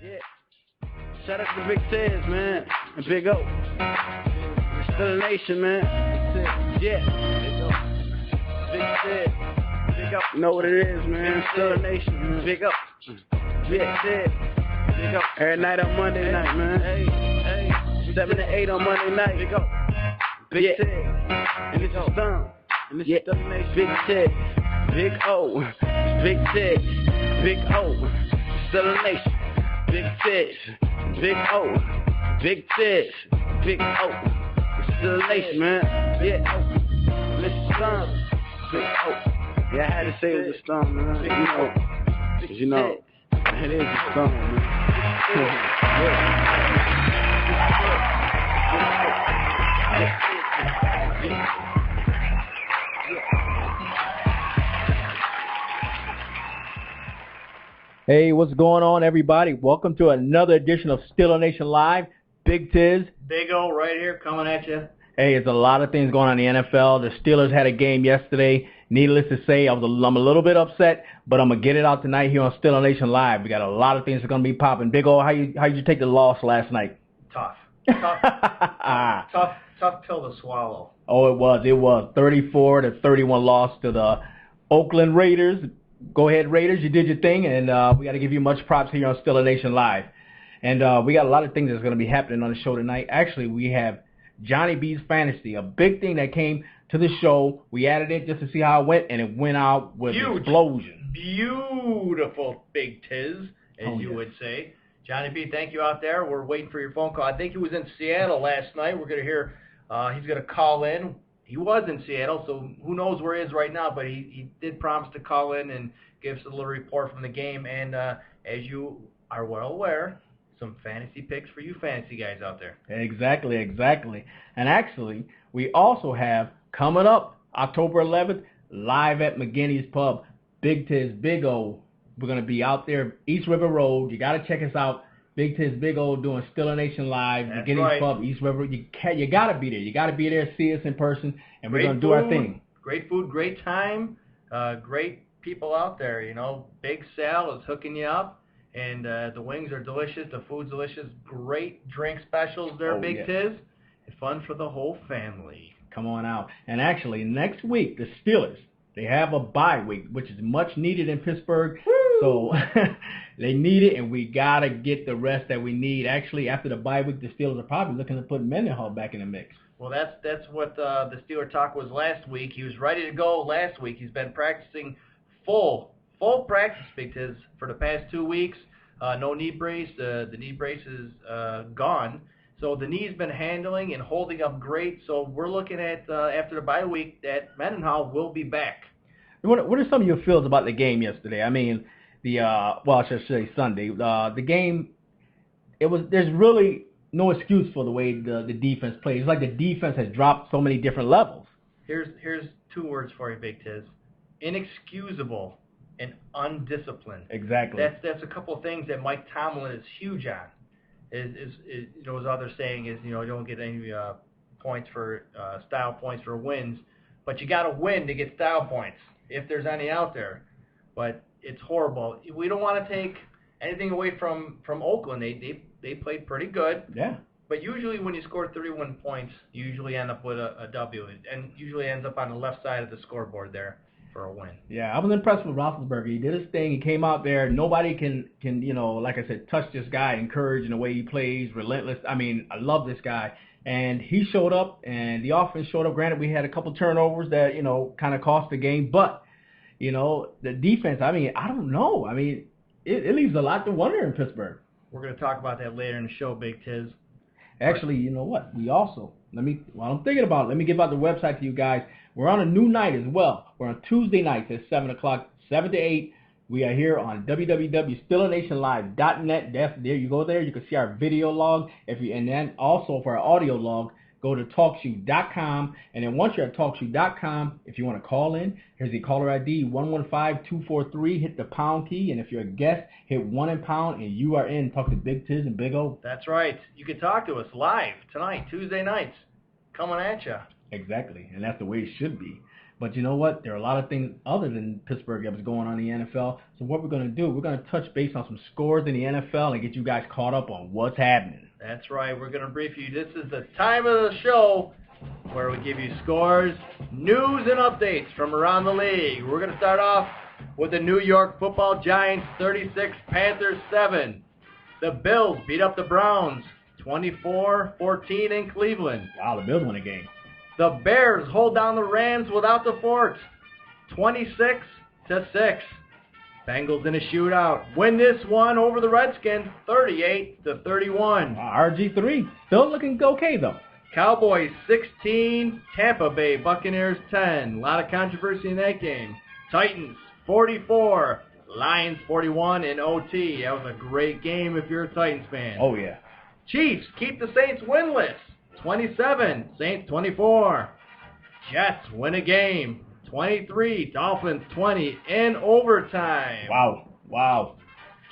Yeah. Shout out to Big Tiz, man. And Big O. We're still a nation, man. Yeah. Big Tiz. Big O. You know what it is, man. Still a nation. Big O. Big Tiz. Big O. Every night on Monday night, man. Hey. 7 to 8 on Monday night. Big O. Big Tiz. And it's a song. And it's still a nation. Big Tiz. Big O. Big Tiz. Big O. Still a nation. Big Tiz. Big O, Big Tiz, Big O, still a nation, man. Yeah, listen, son, Big O. Yeah, I had to say it was a song, man. You know, it is a song, man. Hey, what's going on, everybody? Welcome to another edition of Still a Nation Live. Big Tiz. Big O right here coming at you. Hey, there's a lot of things going on in the NFL. The Steelers had a game yesterday. Needless to say, I'm a little bit upset, but I'm going to get it out tonight here on Still a Nation Live. We got a lot of things that are going to be popping. Big O, how you take the loss last night? Tough pill to swallow. Oh, it was 34-31 loss to the Oakland Raiders. Go ahead, Raiders. You did your thing, and we got to give you much props here on Still a Nation Live. And we got a lot of things that's going to be happening on the show tonight. Actually, we have Johnny B's Fantasy, a big thing that came to the show. We added it just to see how it went, and it went out with an explosion. Beautiful, Big Tiz, as you would say. Johnny B, thank you out there. We're waiting for your phone call. I think he was in Seattle last night. We're going to hear he's going to call in. He was in Seattle, so who knows where he is right now, but he did promise to call in and give us a little report from the game. And as you are well aware, some fantasy picks for you fantasy guys out there. Exactly. And actually, we also have coming up October 11th, live at McGinney's Pub, Big Tiz, Big O. We're going to be out there, East River Road. You got to check us out. Big Tiz, Big O doing Still a Nation Live. That's McGinney's right. Pub, East River. You got to be there. You got to be there, see us in person, and we're going to do our thing. Great food, great time, great people out there. You know, Big Sal is hooking you up, and the wings are delicious. The food's delicious. Great drink specials there, Big Tiz. And fun for the whole family. Come on out. And actually, next week, the Steelers, they have a bye week, which is much needed in Pittsburgh. Woo! So they need it, and we got to get the rest that we need. Actually, after the bye week, the Steelers are probably looking to put Mendenhall back in the mix. Well, that's what the Steeler talk was last week. He was ready to go last week. He's been practicing full practice, Big Tiz, for the past 2 weeks. No knee brace. The knee brace is gone. So the knee's been handling and holding up great. So we're looking at, after the bye week, that Mendenhall will be back. What are some of your feels about the game yesterday? I mean, I should say Sunday. The game, there's really no excuse for the way the defense plays. It's like the defense has dropped so many different levels. Here's 2 words for you, Big Tiz. Inexcusable and undisciplined. Exactly. That's a couple of things that Mike Tomlin is huge on. Is his other saying is, you don't get any points for style points for wins, but you got to win to get style points if there's any out there. But it's horrible. We don't want to take anything away from Oakland. They played pretty good. Yeah. But usually when you score 31 points, you usually end up with a W, and usually ends up on the left side of the scoreboard there for a win. Yeah, I was impressed with Roethlisberger. He did his thing. He came out there. Nobody can like I said, touch this guy. Encourage in the way he plays, relentless. I mean, I love this guy. And he showed up, and the offense showed up. Granted, we had a couple turnovers that, kind of cost the game. But, the defense, I mean, I don't know. I mean, it leaves a lot to wonder in Pittsburgh. We're going to talk about that later in the show, Big Tiz. Actually, you know what? We also, while I'm thinking about it, let me give out the website to you guys. We're on a new night as well. We're on Tuesday nights at 7 o'clock, 7 to 8. We are here on www.stillaNationLive.net. There you go there. You can see our video log. And then also for our audio log, go to TalkShoe.com. And then once you're at TalkShoe.com, if you want to call in, here's the caller ID, 115-243. Hit the pound key. And if you're a guest, hit 1 and pound, and you are in. Talk to Big Tiz and Big O. That's right. You can talk to us live tonight, Tuesday nights, coming at you. Exactly. And that's the way it should be. But you know what? There are a lot of things other than Pittsburgh that was going on in the NFL. So what we're going to do, we're going to touch base on some scores in the NFL and get you guys caught up on what's happening. That's right. We're going to brief you. This is the time of the show where we give you scores, news, and updates from around the league. We're going to start off with the New York Football Giants 36, Panthers 7. The Bills beat up the Browns 24-14 in Cleveland. Wow, the Bills won a game. The Bears hold down the Rams without the fort, 26-6. Bengals in a shootout win this one over the Redskins, 38-31. RG3 still looking okay though. Cowboys 16, Tampa Bay Buccaneers 10. A lot of controversy in that game. Titans 44, Lions 41 in OT. That was a great game if you're a Titans fan. Oh yeah. Chiefs keep the Saints winless, 27, Saints 24. Jets win a game, 23, Dolphins 20 in overtime. Wow.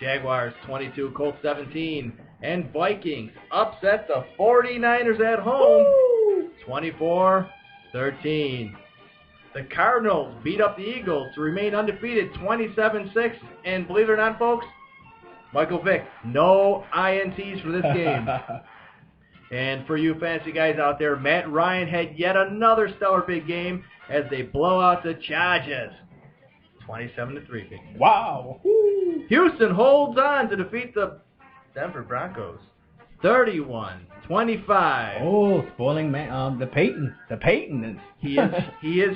Jaguars 22, Colts 17. And Vikings upset the 49ers at home, 24-13. The Cardinals beat up the Eagles to remain undefeated, 27-6. And believe it or not, folks, Michael Vick, no INTs for this game. And for you fantasy guys out there, Matt Ryan had yet another stellar big game as they blow out the Chargers, 27-3. Big game. Wow. Houston holds on to defeat the Denver Broncos, 31-25. Oh, spoiling man. The Peyton. He is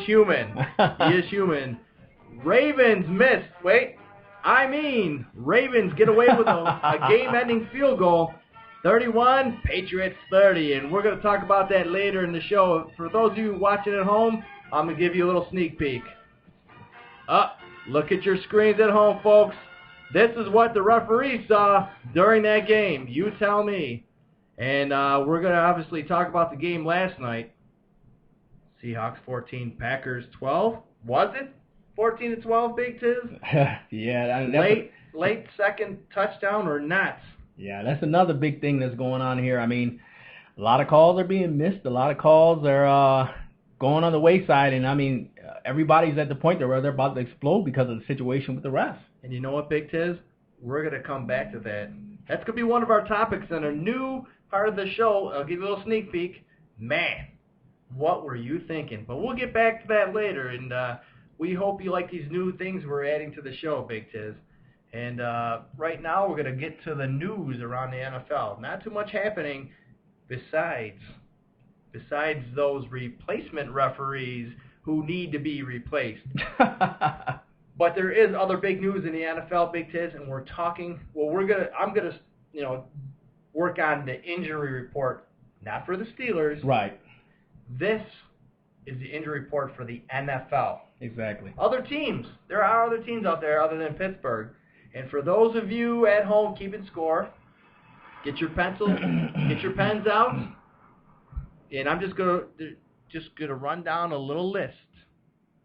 human. He is human. Ravens missed. Ravens get away with a game-ending field goal, 31, Patriots 30. And we're going to talk about that later in the show. For those of you watching at home, I'm going to give you a little sneak peek. Look at your screens at home, folks. This is what the referee saw during that game. You tell me. And we're going to obviously talk about the game last night. Seahawks 14, Packers 12. Was it 14-12, Big Tiz? Yeah. Late second touchdown or not? Yeah, that's another big thing that's going on here. I mean, a lot of calls are being missed. A lot of calls are going on the wayside. And, I mean, everybody's at the point where they're about to explode because of the situation with the refs. And you know what, Big Tiz? We're going to come back to that. That's going to be one of our topics in a new part of the show. I'll give you a little sneak peek. Man, what were you thinking? But we'll get back to that later. And we hope you like these new things we're adding to the show, Big Tiz. And right now we're going to get to the news around the NFL. Not too much happening besides those replacement referees who need to be replaced. But there is other big news in the NFL, Big Tiz, and we're talking. Well, I'm gonna work on the injury report, not for the Steelers. Right. This is the injury report for the NFL. Exactly. Other teams. There are other teams out there other than Pittsburgh. And for those of you at home keeping score, get your pencils, get your pens out, and I'm just gonna run down a little list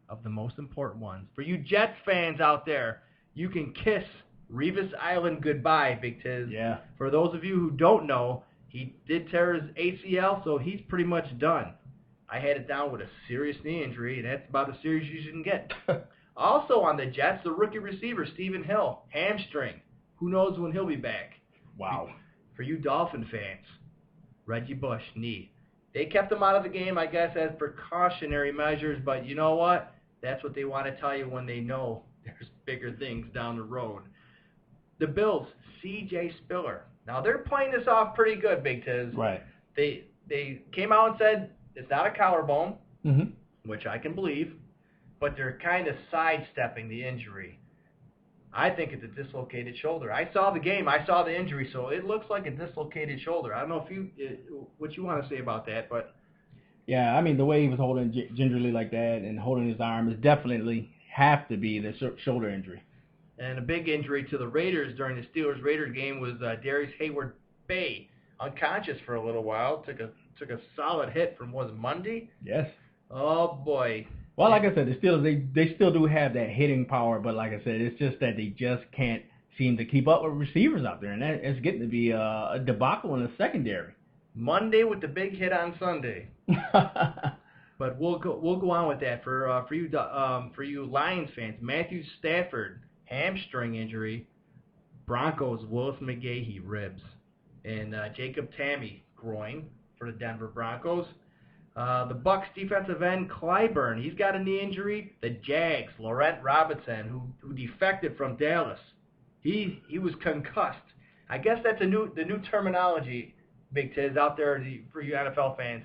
of the most important ones. For you Jets fans out there, you can kiss Revis Island goodbye, Big Tiz. Yeah. For those of you who don't know, he did tear his ACL, so he's pretty much done. I had it down with a serious knee injury, and that's about as serious as you can get. Also on the Jets, the rookie receiver, Stephen Hill, hamstring. Who knows when he'll be back? Wow. For you Dolphin fans, Reggie Bush, knee. They kept him out of the game, I guess, as precautionary measures, but you know what? That's what they want to tell you when they know there's bigger things down the road. The Bills, C.J. Spiller. Now, they're playing this off pretty good, Big Tiz. Right. They came out and said it's not a collarbone, Mm-hmm. which I can believe, but they're kind of sidestepping the injury. I think it's a dislocated shoulder. I saw the game. I saw the injury, so it looks like a dislocated shoulder. I don't know what you want to say about that, but... Yeah, I mean, the way he was holding gingerly like that and holding his arm is definitely have to be the shoulder injury. And a big injury to the Raiders during the Steelers-Raiders game was Darius Hayward-Bay, unconscious for a little while. Took a solid hit from, was it Monday? Yes. Oh, boy. Well, like I said, the Steelers, they still do have that hitting power, but like I said, it's just that they just can't seem to keep up with receivers out there, and it's getting to be a debacle in the secondary. Monday with the big hit on Sunday. But we'll go on with that for you Lions fans. Matthew Stafford hamstring injury, Broncos Willis McGahee ribs, and Jacob Tamme groin for the Denver Broncos. The Bucks defensive end Clyburn, he's got a knee injury. The Jags Laurent Robinson, who defected from Dallas, he was concussed. I guess that's the new terminology, Big Tiz, out there for you NFL fans.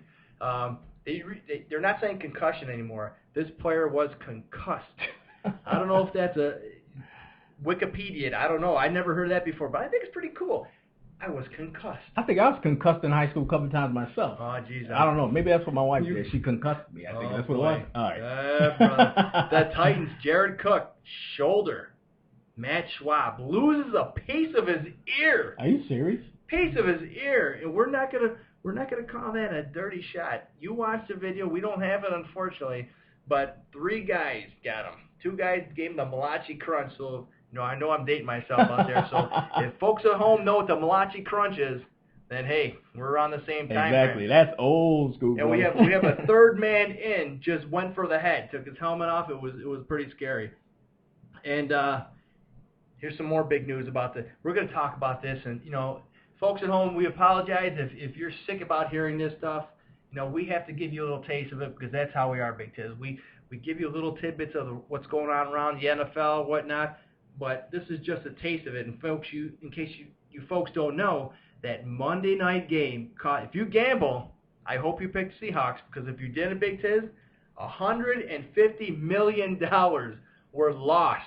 They're not saying concussion anymore. This player was concussed. I don't know if that's a Wikipedia. I don't know. I never heard that before, but I think it's pretty cool. I was concussed. I think I was concussed in high school a couple of times myself. Oh, jeez. I don't know. Maybe that's what my wife did. She concussed me. I think that's what it was. All right. Brother. The Titans, Jared Cook, shoulder. Matt Schwab loses a piece of his ear. Are you serious? Piece of his ear, and we're not gonna call that a dirty shot. You watched the video. We don't have it, unfortunately, but 3 guys got him. 2 guys gave him the Malachi Crunch. So, I know I'm dating myself out there. So if folks at home know what the Malachi Crunch is, then hey, we're on the same time. Exactly. That's old school. And we have a third man in, just went for the head, took his helmet off. It was pretty scary. And here's some more big news about this. We're going to talk about this, and folks at home, we apologize if you're sick about hearing this stuff. We have to give you a little taste of it because that's how we are, Big Tiz. We give you little tidbits of what's going on around the NFL, whatnot. But this is just a taste of it. And folks, in case you folks don't know, that Monday night game, if you gamble, I hope you picked Seahawks, because if you didn't, Big Tiz, $150 million were lost.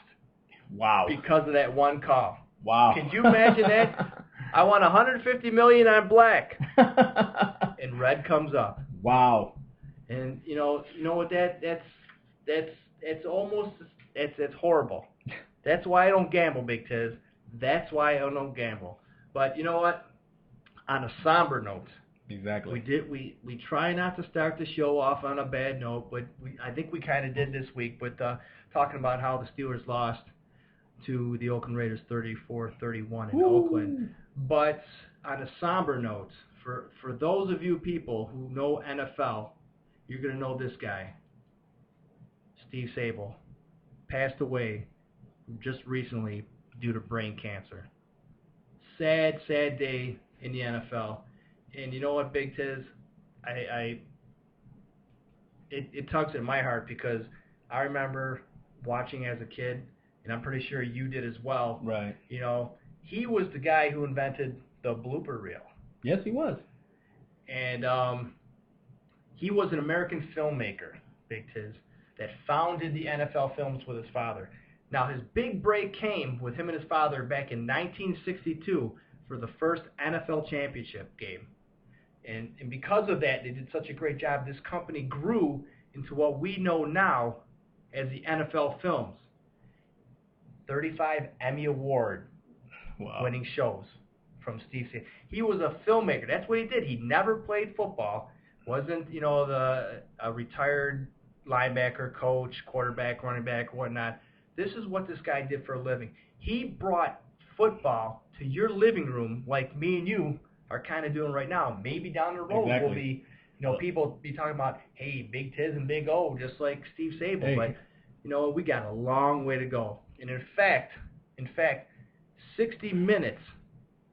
Wow. Because of that one call. Wow. Can you imagine that? I want $150 million on black, and red comes up. Wow. And you know what that's horrible. That's why I don't gamble, Big Tiz. That's why I don't gamble. But you know what? On a somber note. Exactly. We try not to start the show off on a bad note, but I think we kind of did this week. But talking about how the Steelers lost to the Oakland Raiders 34-31 in Oakland. But on a somber note, for those of you people who know NFL, you're going to know this guy, Steve Sabol, passed away just recently due to brain cancer. Sad, sad day in the NFL. And you know what, Big Tiz? It tugs at my heart because I remember watching as a kid, and I'm pretty sure you did as well. Right. He was the guy who invented the blooper reel. Yes, he was. And he was an American filmmaker, Big Tiz, that founded the NFL Films with his father. Now, his big break came with him and his father back in 1962 for the first NFL championship game. And because of that, they did such a great job. This company grew into what we know now as the NFL Films. 35 Emmy Award winning shows from Steve Sabol. He was a filmmaker. That's what he did. He never played football. Wasn't, a retired linebacker, coach, quarterback, running back, whatnot. This is what this guy did for a living. He brought football to your living room like me and you are kind of doing right now. Maybe down the road will be, people be talking about, hey, Big Tiz and Big O, just like Steve Sabol. Hey. But, we got a long way to go. And in fact, 60 Minutes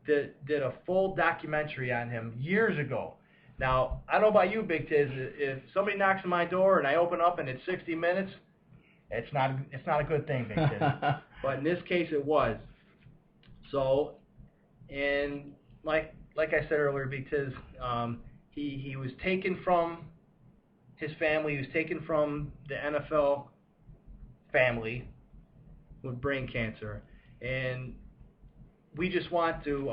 did a full documentary on him years ago. Now, I don't know about you, Big Tiz. If somebody knocks on my door and I open up and it's 60 Minutes, it's not a good thing, Big Tiz. But in this case, it was. So, and like I said earlier, Big Tiz, he was taken from his family. He was taken from the NFL family with brain cancer, and we just want to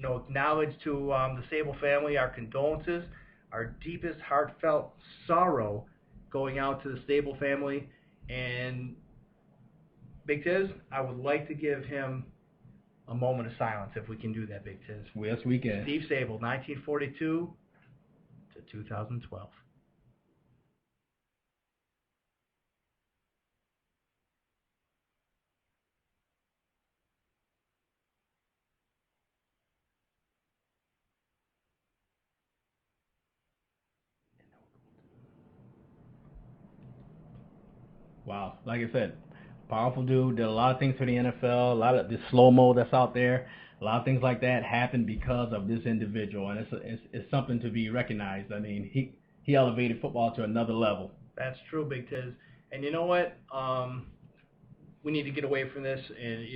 acknowledge to the Sabol family our condolences, our deepest heartfelt sorrow going out to the Sabol family. And Big Tiz, I would like to give him a moment of silence if we can do that, Big Tiz. Yes, we can. Steve Sabol, 1942 to 2012. Wow. Like I said, powerful dude, did a lot of things for the NFL, a lot of the slow-mo that's out there, a lot of things like that happened because of this individual, and it's something to be recognized. I mean, he elevated football to another level. That's true, Big Tiz. And you know what? We need to get away from this, and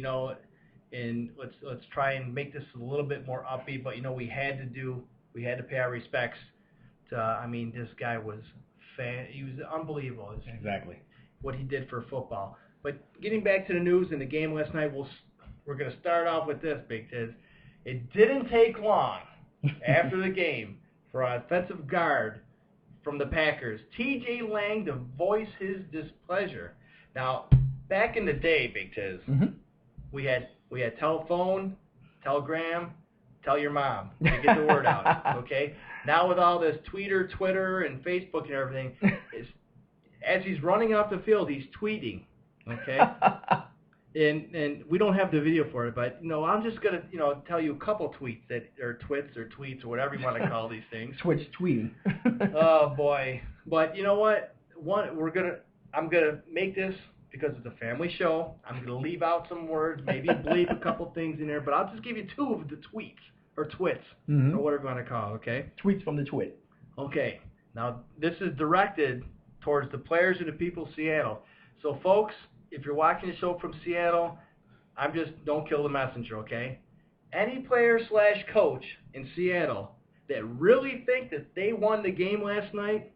and let's try and make this a little bit more upbeat. But we had to pay our respects to. I mean, this guy was he was unbelievable. Exactly. What he did for football. But getting back to the news and the game last night, we're going to start off with this, Big Tiz. It didn't take long after the game for an offensive guard from the Packers, T.J. Lang, to voice his displeasure. Now, back in the day, Big Tiz, we had telephone, telegram, tell your mom to get the word out, okay? Now with all this Twitter, and Facebook and everything, as he's running off the field, he's tweeting, okay? and we don't have the video for it, but I'm just gonna tell you a couple tweets or tweets or whatever you want to call these things. Twitch tweeting. Oh boy! But you know what? I'm gonna make this because it's a family show. I'm gonna leave out some words, maybe bleep a couple things in there, but I'll just give you two of the tweets or twits or whatever you want to call it, okay? Tweets from the twit. Okay. Now this is directed towards the players and the people of Seattle. So folks, if you're watching the show from Seattle, don't kill the messenger, okay? Any player / coach in Seattle that really think that they won the game last night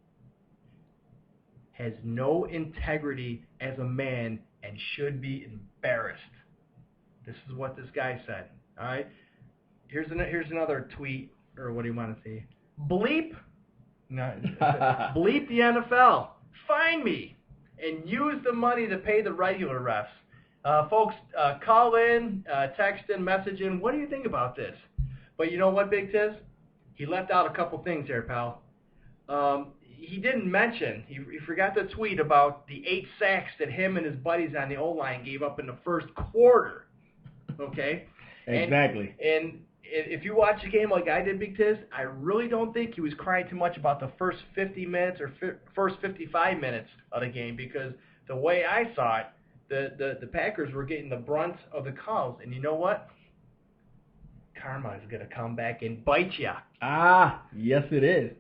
has no integrity as a man and should be embarrassed. This is what this guy said, all right? Here's another tweet, or what do you want to see? Bleep the NFL. Fine me and use the money to pay the regular refs. Folks, call in, text in, message in. What do you think about this? But you know what, Big Tiz? He left out a couple things there, pal. He didn't mention, he forgot to tweet about the 8 sacks that him and his buddies on the O-line gave up in the first quarter. Okay? Exactly. And if you watch the game like I did, Big Tiz, I really don't think he was crying too much about the first 50 minutes or first 55 minutes of the game, because the way I saw it, the Packers were getting the brunt of the calls. And you know what? Karma is going to come back and bite you. Ah, yes it is.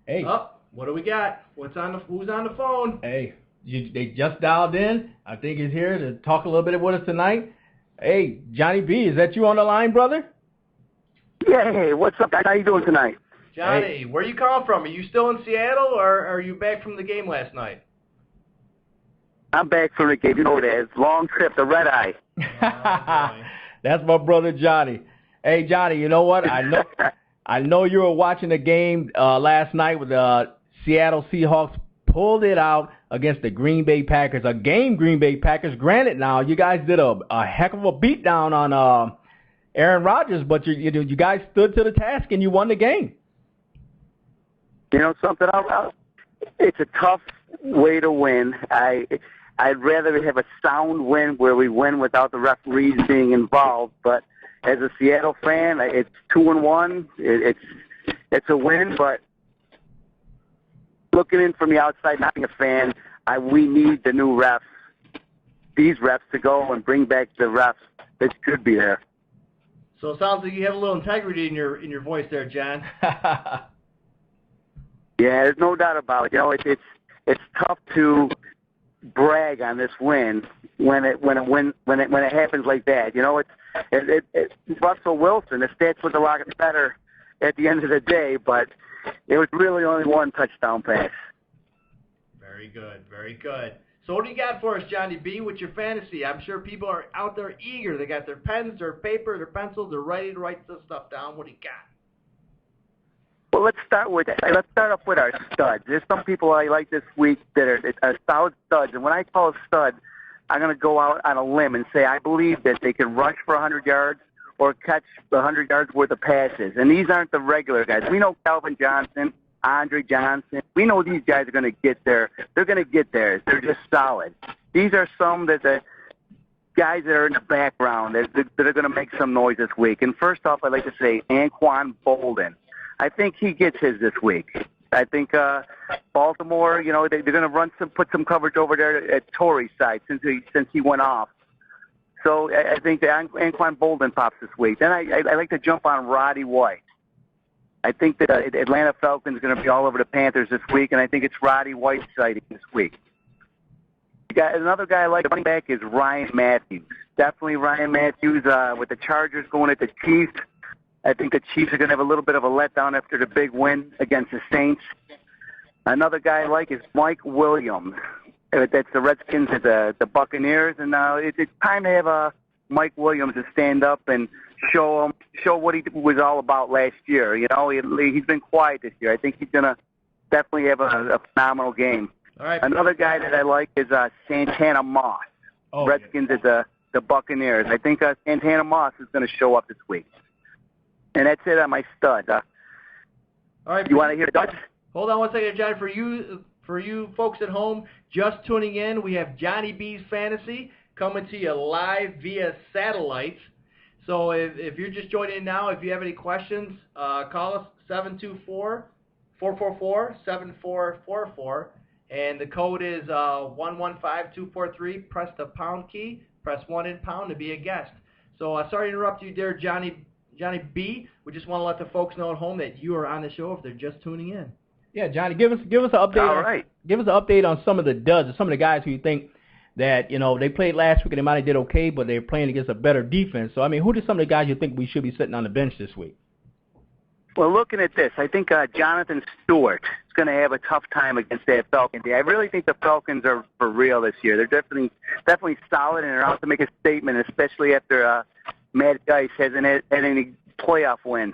Hey. Oh, what do we got? Who's on the phone? Hey, they just dialed in. I think he's here to talk a little bit with us tonight. Hey, Johnny B, is that you on the line, brother? Yeah, hey, what's up, guys? How you doing tonight? Johnny, Hey. Where are you calling from? Are you still in Seattle, or are you back from the game last night? I'm back from the game. You know what it is. Long trip, the red eye. Oh, That's my brother Johnny. Hey, Johnny, you know what? I know you were watching the game last night with the Seattle Seahawks pulled it out against the Green Bay Packers, a game Green Bay Packers. Granted, now you guys did a heck of a beatdown on Aaron Rodgers, but you guys stood to the task and you won the game. You know something? It's a tough way to win. I'd rather have a sound win where we win without the referees being involved. But as a Seattle fan, it's 2-1. It's a win, but looking in from the outside, not being a fan, we need the new refs, these refs, to go and bring back the refs that should be there. So it sounds like you have a little integrity in your voice there, John. Yeah, there's no doubt about it. You know, it's tough to brag on this win when it happens like that. You know, it's Russell Wilson. The stats look a lot better at the end of the day, but it was really only one touchdown pass. Very good, very good. So what do you got for us, Johnny B, with your fantasy? I'm sure people are out there eager. They got their pens, their paper, their pencils. They're ready to write this stuff down. What do you got? Well, let's start off with our studs. There's some people I like this week that are solid studs, and when I call a stud, I'm going to go out on a limb and say I believe that they can rush for 100 yards or catch 100 yards worth of passes. And these aren't the regular guys. We know Calvin Johnson, Andre Johnson. We know these guys are going to get there. They're going to get there. They're just solid. These are some that the guys that are in the background that are going to make some noise this week. And first off, I'd like to say Anquan Bolden. I think he gets his this week. I think Baltimore, they're going to put some coverage over there at Torrey's side since he went off. So I think that Anquan Bolden pops this week. Then I like to jump on Roddy White. I think that Atlanta Falcons are going to be all over the Panthers this week, and I think it's Roddy White's sighting this week. Another guy I like running back is Ryan Matthews. Definitely Ryan Matthews with the Chargers going at the Chiefs. I think the Chiefs are going to have a little bit of a letdown after the big win against the Saints. Another guy I like is Mike Williams. That's the Redskins at the Buccaneers, and it's time to have Mike Williams to stand up and show what he was all about last year. He's been quiet this year. I think he's going to definitely have a phenomenal game. All right. Another guy that I like is Santana Moss. Redskins at the Buccaneers. I think Santana Moss is going to show up this week. And that's it on my stud. All right. You want to hear the duds? Hold on one second, Johnny. For you folks at home just tuning in, we have Johnny B's Fantasy coming to you live via satellite. So if you're just joining in now, if you have any questions, call us 724-444-7444. And the code is 115243. Press the pound key. Press 1 in pound to be a guest. So sorry to interrupt you there, Johnny B. We just want to let the folks know at home that you are on the show if they're just tuning in. Yeah, Johnny, give us an update. All right. Give us an update on some of the duds, some of the guys who you think that they played last week and they might have did okay, but they're playing against a better defense. So who are some of the guys you think we should be sitting on the bench this week? Well, looking at this, I think Jonathan Stewart is going to have a tough time against that Falcons. I really think the Falcons are for real this year. They're definitely solid, and they're out to make a statement, especially after Matt Geis hasn't had any playoff wins.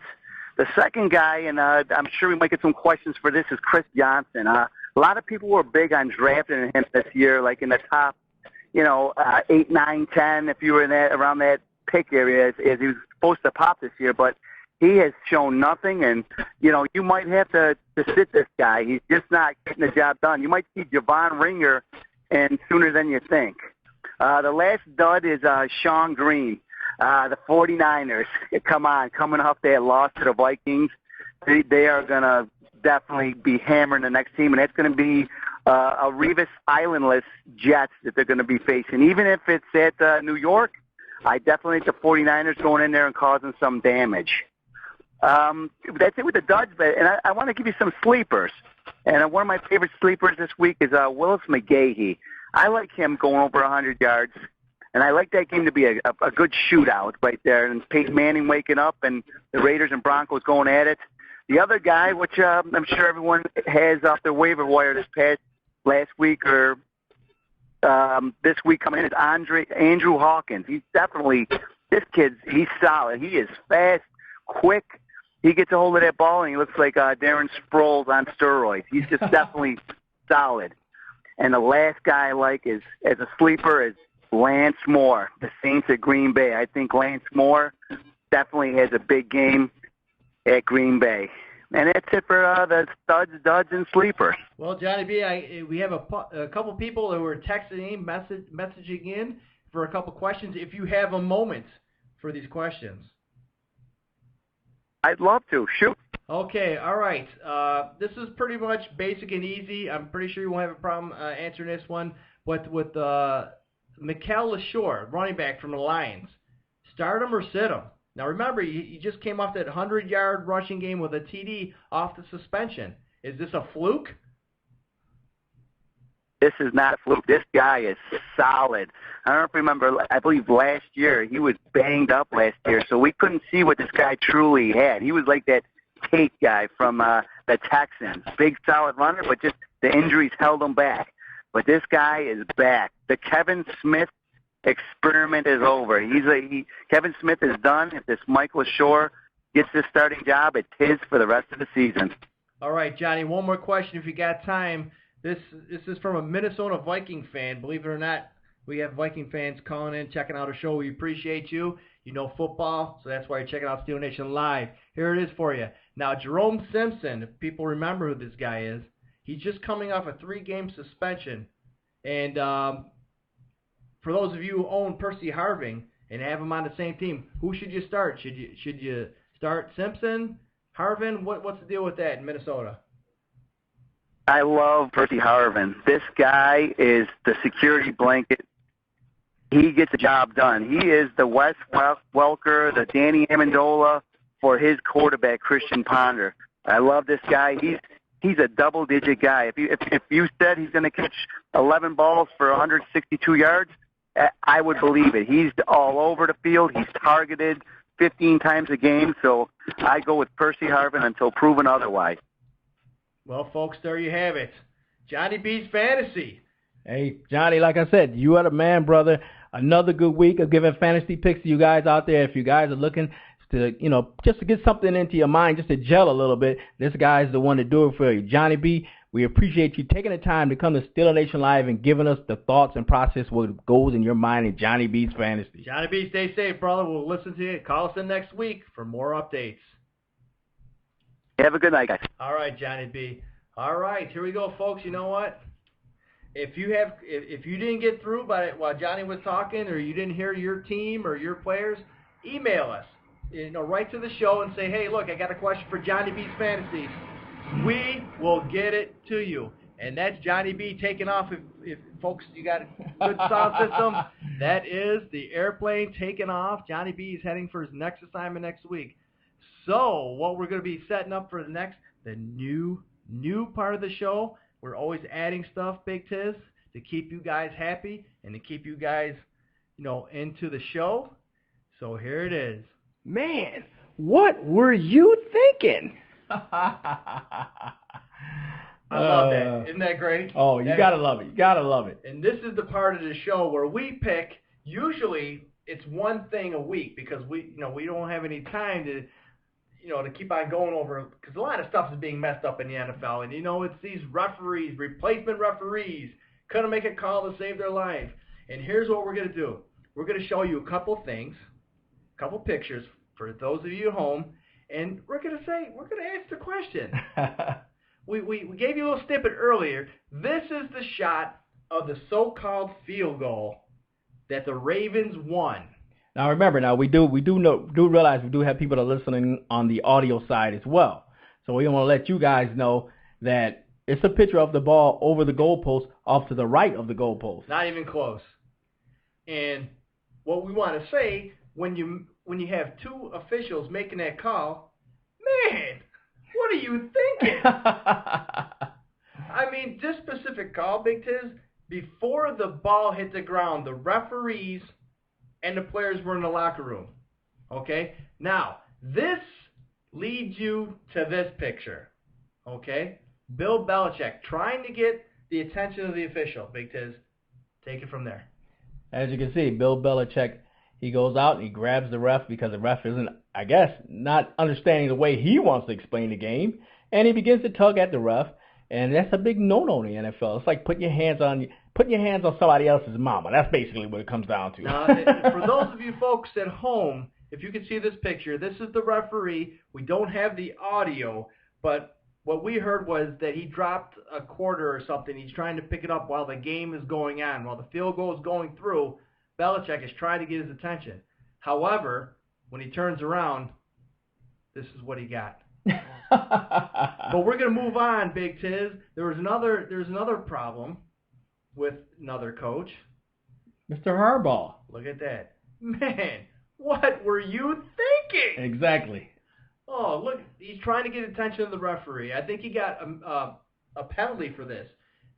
The second guy, and I'm sure we might get some questions for this, is Chris Johnson. A lot of people were big on drafting him this year, like in the top, 8, 9, 10, if you were in around that pick area, as he was supposed to pop this year, but he has shown nothing, and, you might have to sit this guy. He's just not getting the job done. You might see Javon Ringer and sooner than you think. The last dud is Sean Green. The 49ers, coming off that loss to the Vikings. They are going to definitely be hammering the next team, and that's going to be a Revis Islandless Jets that they're going to be facing. Even if it's at New York, I definitely think the 49ers going in there and causing some damage. That's it with the duds, and I want to give you some sleepers. And one of my favorite sleepers this week is Willis McGahee. I like him going over 100 yards, and I like that game to be a good shootout right there, and Peyton Manning waking up and the Raiders and Broncos going at it. The other guy, which I'm sure everyone has off their waiver wire last week or this week coming in, is Andrew Hawkins. He's he's solid. He is fast, quick. He gets a hold of that ball, and he looks like Darren Sproles on steroids. He's just definitely solid. And the last guy I like is, as a sleeper, is Lance Moore, the Saints at Green Bay. I think Lance Moore definitely has a big game at Green Bay. And that's it for the studs, duds, and sleepers. Well, Johnny B, we have a couple people that were texting, messaging in for a couple questions. If you have a moment for these questions. I'd love to. Shoot. Okay, all right. This is pretty much basic and easy. I'm pretty sure you won't have a problem answering this one. But with Mikel LaShore, running back from the Lions, start him or sit him? Now remember, he just came off that 100-yard rushing game with a TD off the suspension. Is this a fluke? This is not a fluke. This guy is solid. I don't know if you remember, I believe last year, he was banged up last year, so we couldn't see what this guy truly had. He was like that Tate guy from the Texans. Big, solid runner, but just the injuries held him back. But this guy is back. The Kevin Smith experiment is over. Kevin Smith is done. If this Mike LaShore gets this starting job, it's his for the rest of the season. All right, Johnny, one more question if you got time. This is from a Minnesota Viking fan. Believe it or not, we have Viking fans calling in, checking out our show. We appreciate you. You know football, so that's why you're checking out Steel Nation Live. Here it is for you. Now, Jerome Simpson, if people remember who this guy is, he's just coming off a 3-game suspension. And for those of you who own Percy Harvin and have him on the same team, who should you start? Should you start Simpson, Harvin? What's the deal with that in Minnesota? I love Percy Harvin. This guy is the security blanket. He gets the job done. He is the Wes Welker, the Danny Amendola for his quarterback, Christian Ponder. I love this guy. He's a double-digit guy. If you said he's going to catch 11 balls for 162 yards, I would believe it. He's all over the field. He's targeted 15 times a game. So I go with Percy Harvin until proven otherwise. Well, folks, there you have it. Johnny B's Fantasy. Hey, Johnny, like I said, you are the man, brother. Another good week of giving fantasy picks to you guys out there. If you guys are looking to, just to get something into your mind, just to gel a little bit, this guy's the one to do it for you. Johnny B, we appreciate you taking the time to come to Steeler Nation Live and giving us the thoughts and process what goes in your mind in Johnny B's Fantasy. Johnny B, stay safe, brother. We'll listen to you. Call us in next week for more updates. Have a good night, guys. All right, Johnny B. All right, here we go, folks. You know what? If you didn't get through while Johnny was talking, or you didn't hear your team or your players, email us. Write to the show and say, hey, look, I got a question for Johnny B's Fantasy. We will get it to you. And that's Johnny B taking off. If folks, you got a good sound system, that is the airplane taking off. Johnny B is heading for his next assignment next week. So what we're going to be setting up for the new part of the show, we're always adding stuff, Big Tiz, to keep you guys happy and to keep you guys, into the show. So here it is. Man, what were you thinking? I love that. Isn't that great? Oh, you got to love it. You got to love it. And this is the part of the show where we pick, usually it's one thing a week because we don't have any time to keep on going over, because a lot of stuff is being messed up in the NFL. And, it's these referees, replacement referees, couldn't make a call to save their life. And here's what we're going to do. We're going to show you a couple things, a couple pictures for those of you at home, and we're going to ask the question. We gave you a little snippet earlier. This is the shot of the so-called field goal that the Ravens won. Now remember, we do realize we do have people that are listening on the audio side as well. So we want to let you guys know that it's a picture of the ball over the goalpost, off to the right of the goalpost. Not even close. And what we want to say, when you have two officials making that call, man, what are you thinking? I mean, this specific call, Big Tiz, before the ball hit the ground, the referees and the players were in the locker room. Okay? Now, this leads you to this picture. Okay? Bill Belichick trying to get the attention of the official. Big Tiz, take it from there. As you can see, Bill Belichick, he goes out and he grabs the ref because the ref isn't, I guess, not understanding the way he wants to explain the game. And he begins to tug at the ref. And that's a big no-no in the NFL. It's like putting your hands on somebody else's mama. That's basically what it comes down to. Now, for those of you folks at home, if you can see this picture, this is the referee. We don't have the audio, but what we heard was that he dropped a quarter or something. He's trying to pick it up while the game is going on. While the field goal is going through, Belichick is trying to get his attention. However, when he turns around, this is what he got. But we're going to move on, Big Tiz. There's another problem with another coach. Mr. Harbaugh. Look at that. Man, what were you thinking? Exactly. Oh, look, he's trying to get attention of the referee. I think he got a penalty for this.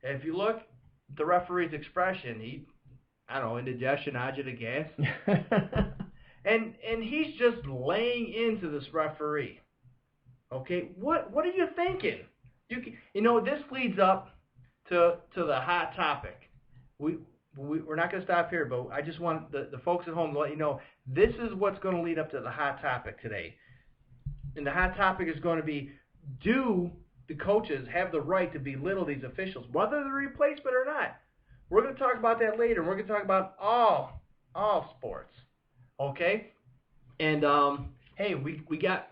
And if you look at the referee's expression, indigestion, agita gas. and he's just laying into this referee. Okay, what are you thinking? This leads up to the hot topic. We're not going to stop here, but I just want the folks at home to let you know this is what's going to lead up to the hot topic today. And the hot topic is going to be, do the coaches have the right to belittle these officials, whether they're replacement or not? We're going to talk about that later. We're going to talk about all sports. Okay? And hey, we got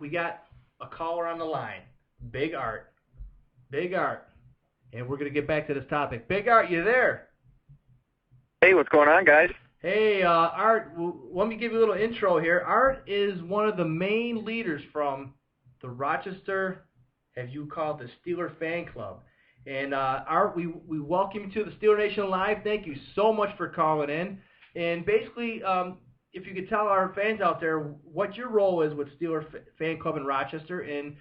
a caller on the line, Big Art. And we're going to get back to this topic. Big Art, you there? Hey, what's going on, guys? Hey, Art, let me give you a little intro here. Art is one of the main leaders from the Rochester, as you call it, the Steeler Fan Club. And Art, we welcome you to the Steeler Nation Live. Thank you so much for calling in. And basically, if you could tell our fans out there what your role is with Steeler Fan Club in Rochester, and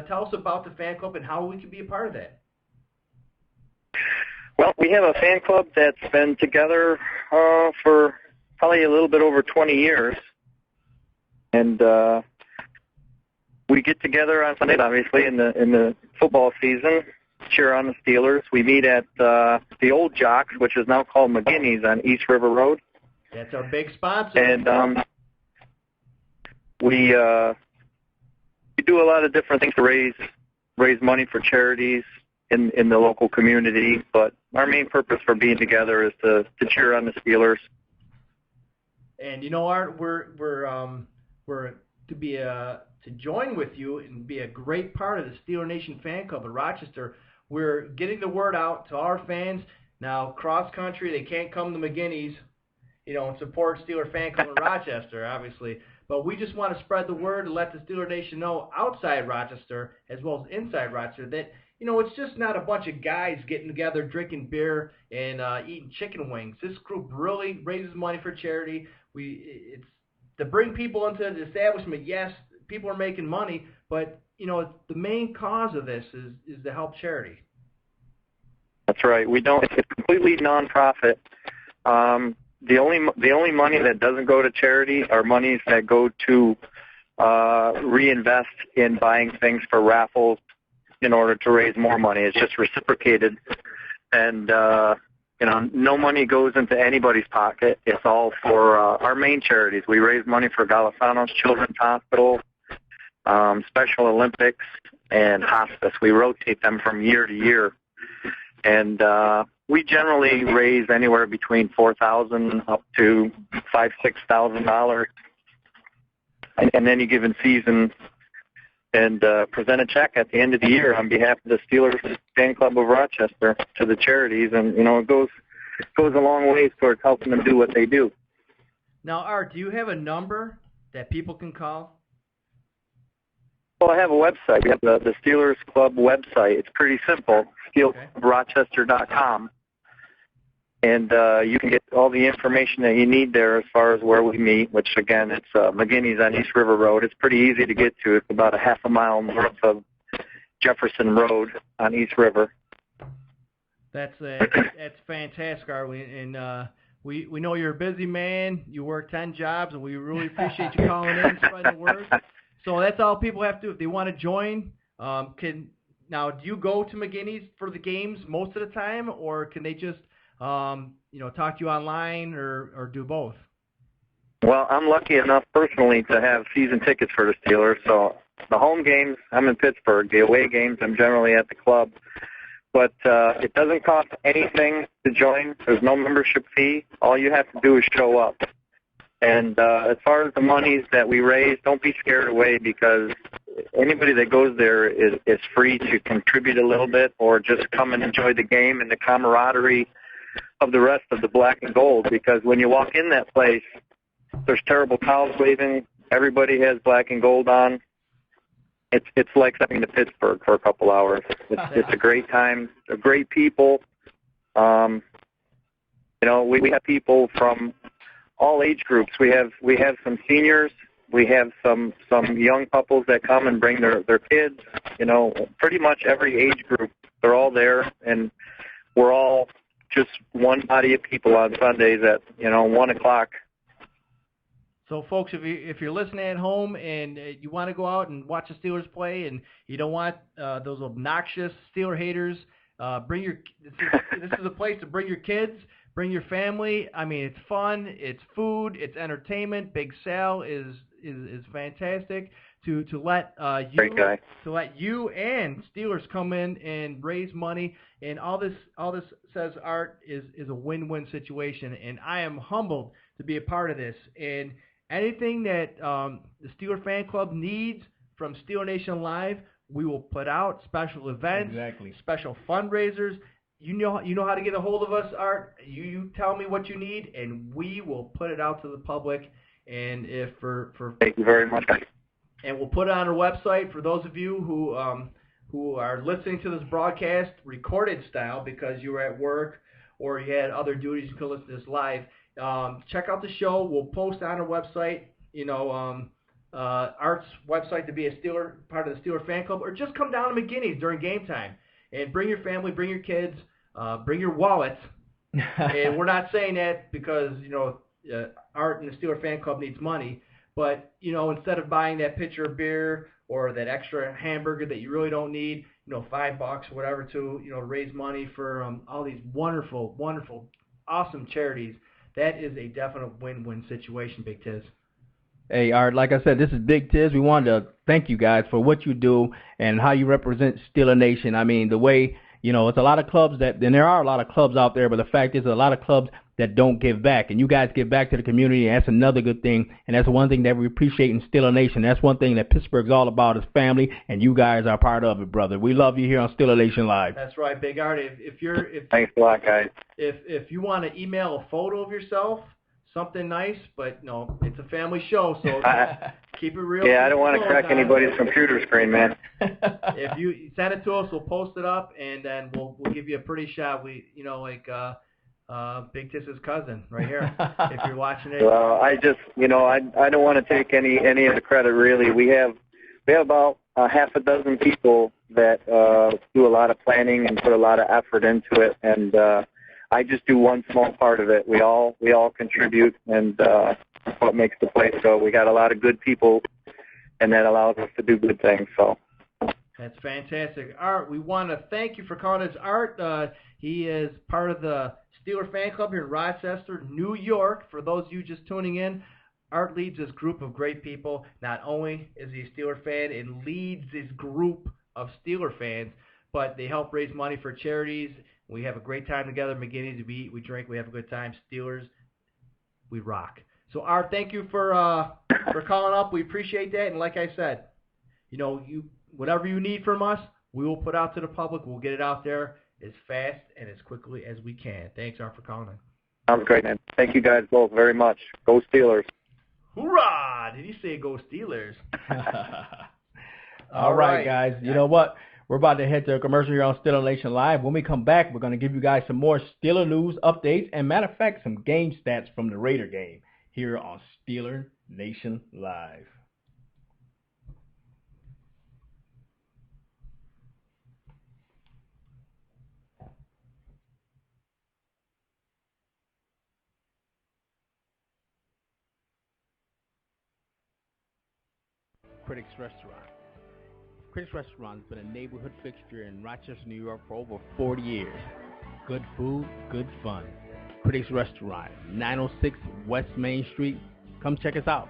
tell us about the fan club and how we can be a part of that. Well, we have a fan club that's been together for probably a little bit over 20 years. And we get together on Sundays, obviously, in the football season, cheer on the Steelers. We meet at the Old Jocks, which is now called McGinney's on East River Road. That's our big sponsor. And we do a lot of different things to raise money for charities in the local community. But our main purpose for being together is to cheer on the Steelers. And Art, we're to join with you and be a great part of the Steeler Nation Fan Club in Rochester. We're getting the word out to our fans. Now, cross country, they can't come to McGinney's, and support Steeler Fan Club in Rochester, obviously. But we just want to spread the word and let the Steeler Nation know outside Rochester as well as inside Rochester that, it's just not a bunch of guys getting together, drinking beer, and eating chicken wings. This group really raises money for charity. It's to bring people into the establishment. Yes, people are making money, but the main cause of this is to help charity. That's right. It's completely nonprofit. The only money that doesn't go to charity are monies that go to reinvest in buying things for raffles in order to raise more money. It's just reciprocated, and no money goes into anybody's pocket. It's all for our main charities. We raise money for Golisano's Children's Hospital, Special Olympics, and hospice. We rotate them from year to year, and we generally raise anywhere between $4,000 up to $5,000-$6,000 in any given season, and present a check at the end of the year on behalf of the Steelers Fan Club of Rochester to the charities, and it goes a long way towards helping them do what they do. Now, Art, do you have a number that people can call? Well, I have a website. We have the Steelers Club website. It's pretty simple, steelclubrochester.com. And you can get all the information that you need there as far as where we meet, which, again, it's McGinney's on East River Road. It's pretty easy to get to. It's about a half a mile north of Jefferson Road on East River. That's fantastic, Arlene. And we know you're a busy man. You work 10 jobs, and we really appreciate you calling in and spreading the word. So that's all people have to do. If they want to join, now, do you go to McGinney's for the games most of the time, or can they just talk to you online or do both? Well, I'm lucky enough personally to have season tickets for the Steelers. So the home games, I'm in Pittsburgh. The away games, I'm generally at the club. But it doesn't cost anything to join. There's no membership fee. All you have to do is show up. And as far as the monies that we raise, don't be scared away, because anybody that goes there is free to contribute a little bit or just come and enjoy the game and the camaraderie of the rest of the black and gold. Because when you walk in that place, there's terrible towels waving. Everybody has black and gold on. It's like stepping to Pittsburgh for a couple hours. It's a great time. They're great people. We have people from all age groups. We have some seniors. We have some young couples that come and bring their kids. Pretty much every age group. They're all there, and we're all just one body of people on Sundays at 1 o'clock. So, folks, if you're listening at home and you want to go out and watch the Steelers play, and you don't want those obnoxious Steeler haters, this is a place to bring your kids, bring your family. I mean, it's fun, it's food, it's entertainment. Big Sal is fantastic to let you and Steelers come in and raise money, and all this says, Art, is a win-win situation, and I am humbled to be a part of this. And anything that the Steeler Fan Club needs from Steeler Nation Live, we will put out. Special events, special fundraisers. You know how to get a hold of us, Art. You tell me what you need, and we will put it out to the public. And thank you very much. And we'll put it on our website for those of you who who are listening to this broadcast recorded style because you were at work or you had other duties, you could listen to this live. Check out the show. We'll post on our website, Art's website to be a Steeler, part of the Steeler fan club, or just come down to McGinney's during game time and bring your family, bring your kids, bring your wallet. And we're not saying that because, Art and the Steeler fan club needs money, but, instead of buying that pitcher of beer or that extra hamburger that you really don't need, $5 or whatever to, raise money for all these wonderful, wonderful, awesome charities, that is a definite win-win situation, Big Tiz. Hey, Art, like I said, this is Big Tiz. We wanted to thank you guys for what you do and how you represent Steeler Nation. I mean, the way, it's a lot of clubs and there are a lot of clubs out there, but the fact is a lot of clubs that don't give back. And you guys give back to the community, and that's another good thing. And that's one thing that we appreciate in Steeler Nation. That's one thing that Pittsburgh's all about is family, and you guys are part of it, brother. We love you here on Steeler Nation Live. That's right, Big Art. Thanks a lot, guys. If you want to email a photo of yourself, something nice, but no, it's a family show, so keep it real. Yeah, I don't want to crack anybody's computer screen, man. If you send it to us, we'll post it up, and then we'll give you a pretty shot. Big Tiz's cousin right here. If you're watching it. Well, I just, I don't want to take any of the credit really. We have about half a dozen people that do a lot of planning and put a lot of effort into it, and I just do one small part of it. We all contribute, and that's what makes the place go. We got a lot of good people, and that allows us to do good things. So that's fantastic, Art. We want to thank you for calling us, Art. He is part of the Steeler fan club here in Rochester, New York. For those of you just tuning in, Art leads this group of great people. Not only is he a Steeler fan and leads this group of Steeler fans, but they help raise money for charities. We have a great time together. McGinney's, we eat, we drink, we have a good time. Steelers, we rock. So, Art, thank you for calling up. We appreciate that. And like I said, whatever you need from us, we will put out to the public. We'll get it out there as fast and as quickly as we can. Thanks, Art, for calling in. Sounds great, man. Thank you guys both very much. Go Steelers. Hoorah! Did he say go Steelers? All right, guys. You know what? We're about to head to a commercial here on Steeler Nation Live. When we come back, we're going to give you guys some more Steeler news updates and, matter of fact, some game stats from the Raider game here on Steeler Nation Live. Critics Restaurant. Critics Restaurant has been a neighborhood fixture in Rochester, New York for over 40 years. Good food, good fun. Critics Restaurant, 906 West Main Street. Come check us out.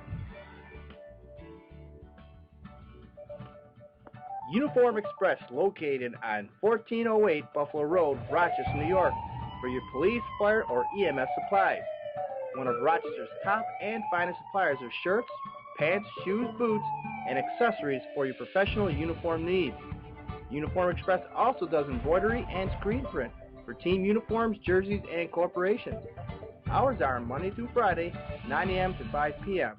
Uniform Express, located on 1408 Buffalo Road, Rochester, New York, for your police, fire, or EMS supplies. One of Rochester's top and finest suppliers of shirts, pants, shoes, boots, and accessories for your professional uniform needs. Uniform Express also does embroidery and screen print for team uniforms, jerseys, and corporations. Hours are Monday through Friday, 9 a.m. to 5 p.m.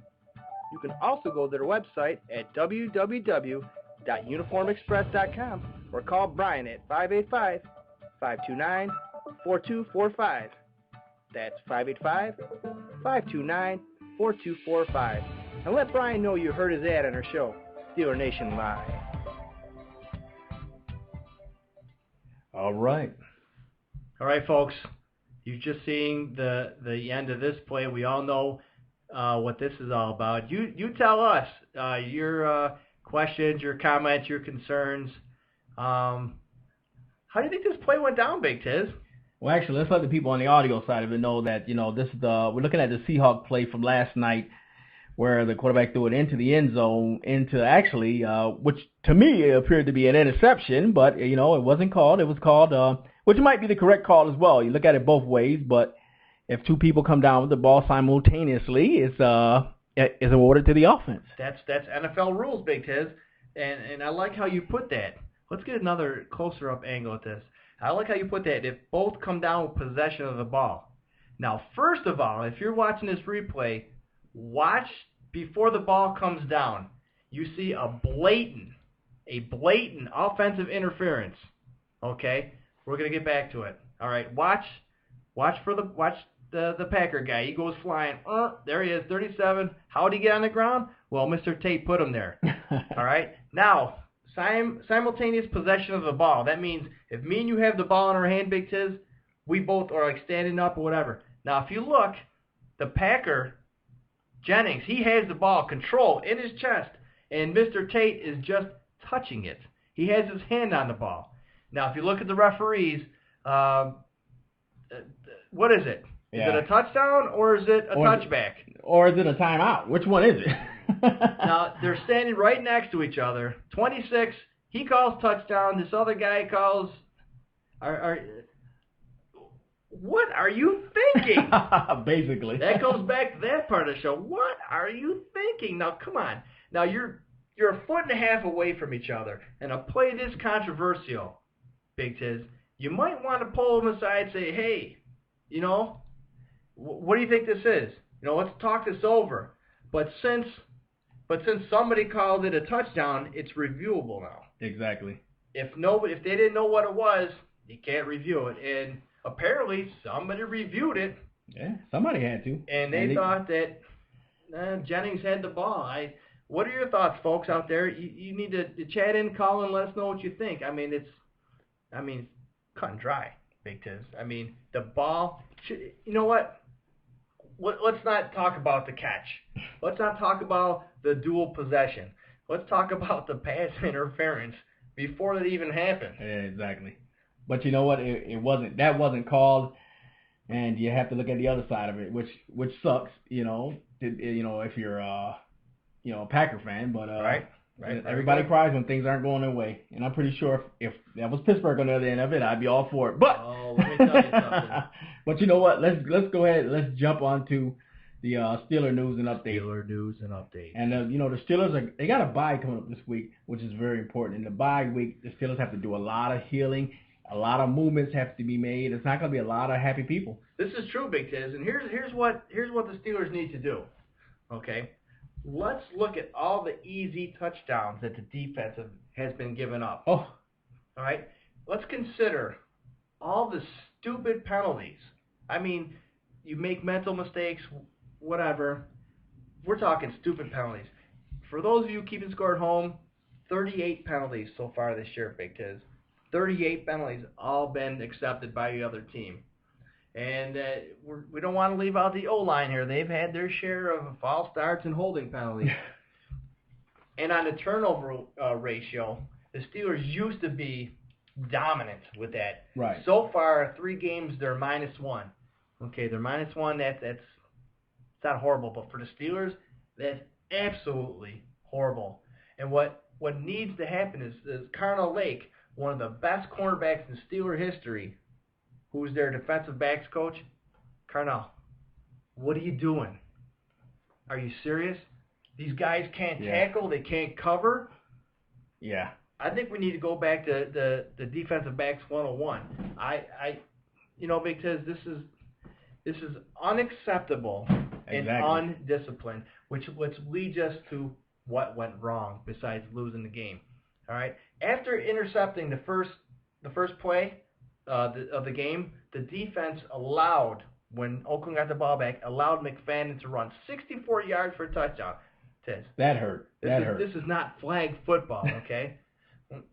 You can also go to their website at www.uniformexpress.com or call Brian at 585-529-4245. That's 585-529-4245. And let Brian know you heard his ad on our show, Steeler Nation Live. All right. All right, folks. You've just seen the end of this play. We all know what this is all about. You tell us your questions, your comments, your concerns. How do you think this play went down, Big Tiz? Well, actually, let's let the people on the audio side of it know that, this is we're looking at the Seahawk play from last night, where the quarterback threw it into the end zone, which to me appeared to be an interception, but, it wasn't called. It was called, which might be the correct call as well. You look at it both ways, but if two people come down with the ball simultaneously, it's awarded to the offense. That's NFL rules, Big Tiz, and I like how you put that. Let's get another closer up angle at this. I like how you put that. If both come down with possession of the ball. Now, first of all, if you're watching this replay, watch before the ball comes down. You see a blatant a blatant offensive interference. Okay, we're gonna get back to it. All right, watch the Packer guy. He goes flying. There he is, 37. How'd he get on the ground? Well, Mr. Tate put him there. All right, now simultaneous possession of the ball. That means if me and you have the ball in our hand, Big Tiz, we both are like standing up or whatever. Now, if you look, the Packer, Jennings, he has the ball control in his chest, and Mr. Tate is just touching it. He has his hand on the ball. Now, if you look at the referees, what is it? Yeah. Is it a touchdown or is it a touchback? Or is it a timeout? Which one is it? Now, they're standing right next to each other. 26, he calls touchdown. This other guy calls... What are you thinking? Basically. That goes back to that part of the show. What are you thinking? Now, come on. Now, you're a foot and a half away from each other, and a play this controversial, Big Tiz, you might want to pull them aside and say, hey, you know, what do you think this is? You know, let's talk this over. But since somebody called it a touchdown, it's reviewable now. Exactly. If they didn't know what it was, you can't review it. And apparently somebody reviewed it. Yeah, somebody had to. And they thought that Jennings had the ball. What are your thoughts, folks out there? You need to chat in, call in, let us know what you think. I mean, it's cut and dry, Big Tiz. I mean, the ball. You know what? Let's not talk about the catch. Let's not talk about the dual possession. Let's talk about the pass interference before it even happened. Yeah, exactly. But you know what? That wasn't called, and you have to look at the other side of it, which sucks. You know, if you're a Packer fan, but right. Everybody cries when things aren't going their way, and I'm pretty sure if that was Pittsburgh on the other end of it, I'd be all for it. But let me tell you something. But you know what? Let's go ahead. Let's jump onto the Steeler news and update. And the Steelers they got a bye coming up this week, which is very important. In the bye week, the Steelers have to do a lot of healing. A lot of movements have to be made. It's not going to be a lot of happy people. This is true, Big Tiz, and here's what the Steelers need to do. Okay, let's look at all the easy touchdowns that the defense has been giving up. Oh, all right. Let's consider all the stupid penalties. I mean, you make mental mistakes, whatever. We're talking stupid penalties. For those of you keeping score at home, 38 penalties so far this year, Big Tiz. 38 penalties, all been accepted by the other team. And we don't want to leave out the O-line here. They've had their share of false starts and holding penalties. And on the turnover ratio, the Steelers used to be dominant with that. Right. So far, 3 games, they're -1. Okay, they're -1. That's not horrible, but for the Steelers, that's absolutely horrible. And what needs to happen is Carnell Lake, one of the best cornerbacks in Steeler history, who's their defensive backs coach, Carnell, what are you doing? Are you serious? These guys can't tackle. They can't cover. Yeah. I think we need to go back to the defensive backs 101. Big Tiz, this is unacceptable and undisciplined, which leads us to what went wrong besides losing the game. All right. After intercepting the first play of the game, the defense allowed, when Oakland got the ball back, allowed McFadden to run 64 yards for a touchdown. Tiz. That hurt. This is not flag football, okay?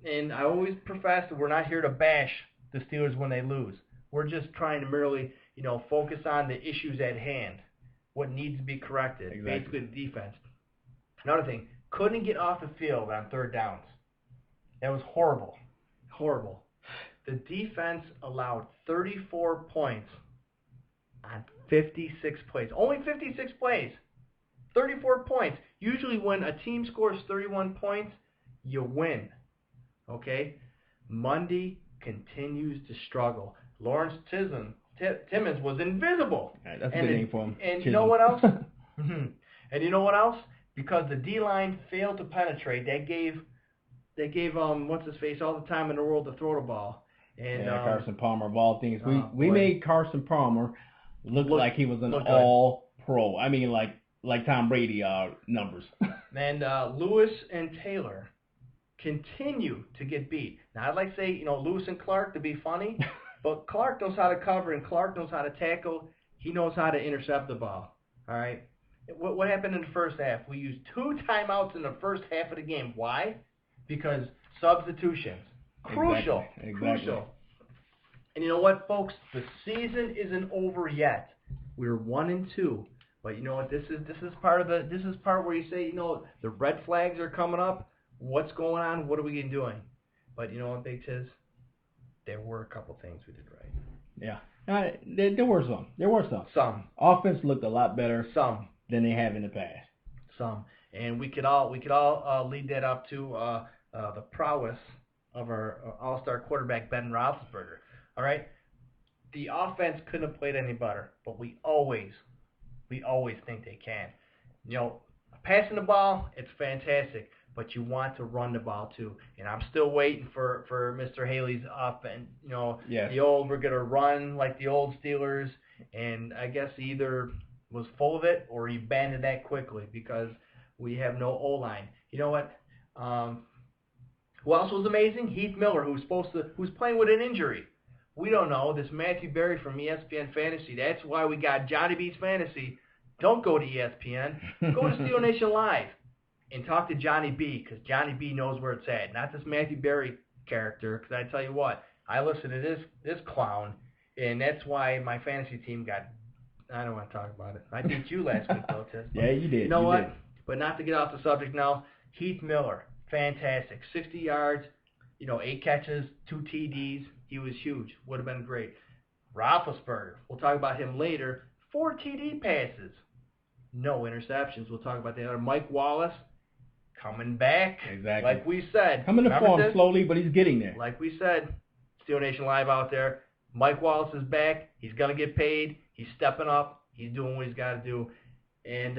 And I always profess that we're not here to bash the Steelers when they lose. We're just trying to merely, focus on the issues at hand, what needs to be corrected, basically the defense. Another thing, couldn't get off the field on 3rd downs. That was horrible. Horrible. The defense allowed 34 points on 56 plays. Only 56 plays. 34 points. Usually when a team scores 31 points, you win. Okay? Monday continues to struggle. Lawrence Timmons was invisible. Right, that's a good name for him. And you know what else? And you know what else? Because the D-line failed to penetrate, they gave what's his face all the time in the world to throw the ball. And Carson Palmer of all things. We made Carson Palmer look like he was an all-pro. I mean, like Tom Brady numbers. And Lewis and Taylor continue to get beat. Now, I'd like to say, Lewis and Clark to be funny, but Clark knows how to cover and Clark knows how to tackle. He knows how to intercept the ball. All right? What happened in the first half? We used 2 timeouts in the first half of the game. Why? Because substitutions. Crucial. Exactly. Crucial. And you know what, folks? The season isn't over yet. We're 1-2. But you know what? This is part where you say, the red flags are coming up. What's going on? What are we doing? But you know what, Big Tiz? There were a couple things we did right. Yeah. There were some. Some. Offense looked a lot better. Some. Than they have in the past. Some. And we could all lead that up to the prowess of our all-star quarterback, Ben Roethlisberger. All right? The offense couldn't have played any better, but we always think they can. Passing the ball, it's fantastic, but you want to run the ball too. And I'm still waiting for Mr. Haley's up and yes. we're gonna run like the old Steelers, and I guess he either was full of it or he abandoned that quickly because we have no O-line. You know what? Who else was amazing? Heath Miller, who's playing with an injury. We don't know. This Matthew Berry from ESPN Fantasy. That's why we got Johnny B's Fantasy. Don't go to ESPN. Go to Steel Nation Live and talk to Johnny B, because Johnny B knows where it's at. Not this Matthew Berry character, because I tell you what, I listen to this clown, and that's why my fantasy team got. I don't want to talk about it. I beat you last week, though, Tiz. Yeah, you did. You know what? But not to get off the subject now, Heath Miller, fantastic. 60 yards, 8 catches, 2 TDs. He was huge. Would have been great. Roethlisberger, we'll talk about him later. 4 TD passes. No interceptions. We'll talk about the other. Mike Wallace, coming back. Exactly. Like we said. Coming to form slowly, but he's getting there. Like we said, Steel Nation Live out there. Mike Wallace is back. He's going to get paid. He's stepping up. He's doing what he's got to do. And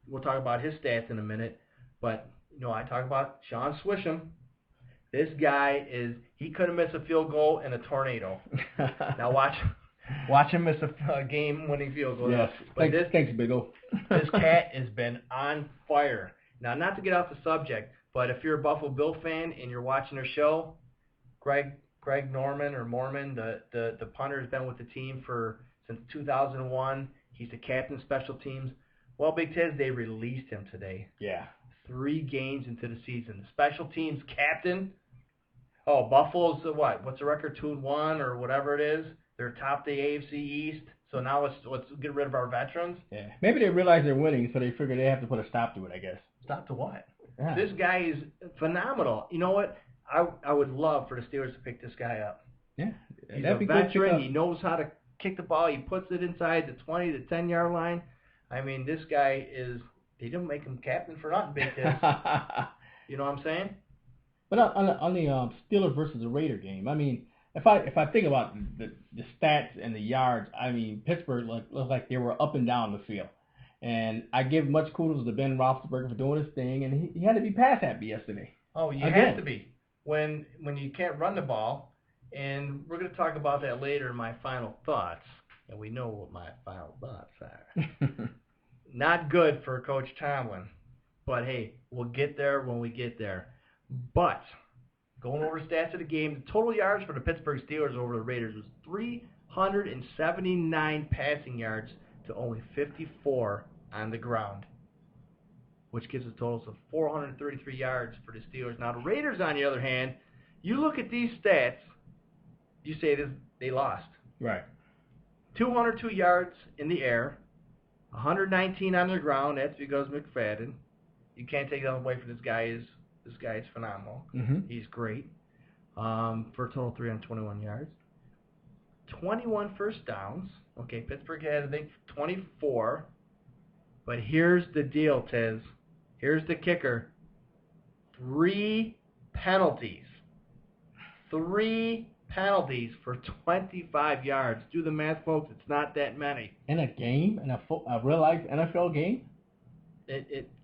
we'll talk about his stats in a minute. But, I talk about Sean Swisham. This guy he couldn't miss a field goal in a tornado. Now watch him miss a game-winning field goal. Yes. But thanks, Big O. This cat has been on fire. Now, not to get off the subject, but if you're a Buffalo Bill fan and you're watching their show, Greg Norman or Mormon, the punter, has been with the team since 2001. He's the captain of special teams. Well, Big Tiz, they released him today. Yeah. 3 games into the season. The special teams captain. Oh, Buffalo's what? What's the record? 2-1 or whatever it is. They're top the AFC East. So now let's get rid of our veterans. Yeah. Maybe they realize they're winning, so they figure they have to put a stop to it, I guess. Stop to what? Yeah. This guy is phenomenal. You know what? I would love for the Steelers to pick this guy up. Yeah. He's That'd a be good veteran. He knows how to kick the ball. He puts it inside the 20 to 10-yard line. I mean, this guy is. They didn't make him captain for nothing, Big Tiz. You know what I'm saying? But on the Steelers versus the Raider game, I mean, if I think about the stats and the yards, I mean, Pittsburgh looked like they were up and down the field. And I give much kudos to Ben Roethlisberger for doing his thing, and he had to be pass happy yesterday. Oh, you have to be when you can't run the ball. And we're going to talk about that later in my final thoughts. And we know what my final thoughts are. Not good for Coach Tomlin. But, hey, we'll get there when we get there. But going over stats of the game, the total yards for the Pittsburgh Steelers over the Raiders was 379 passing yards to only 54 on the ground, which gives us totals of 433 yards for the Steelers. Now, the Raiders, on the other hand, you look at these stats, you say they lost. Right. 202 yards in the air, 119 on the ground. That's because McFadden. You can't take that away from this guy. This guy is phenomenal. Mm-hmm. He's great. For a total of 321 yards. 21 first downs. Okay, Pittsburgh had, I think, 24. But here's the deal, Tiz. Here's the kicker. 3 penalties. 3 penalties for 25 yards. Do the math, folks. It's not that many. In a game? In a real-life NFL game?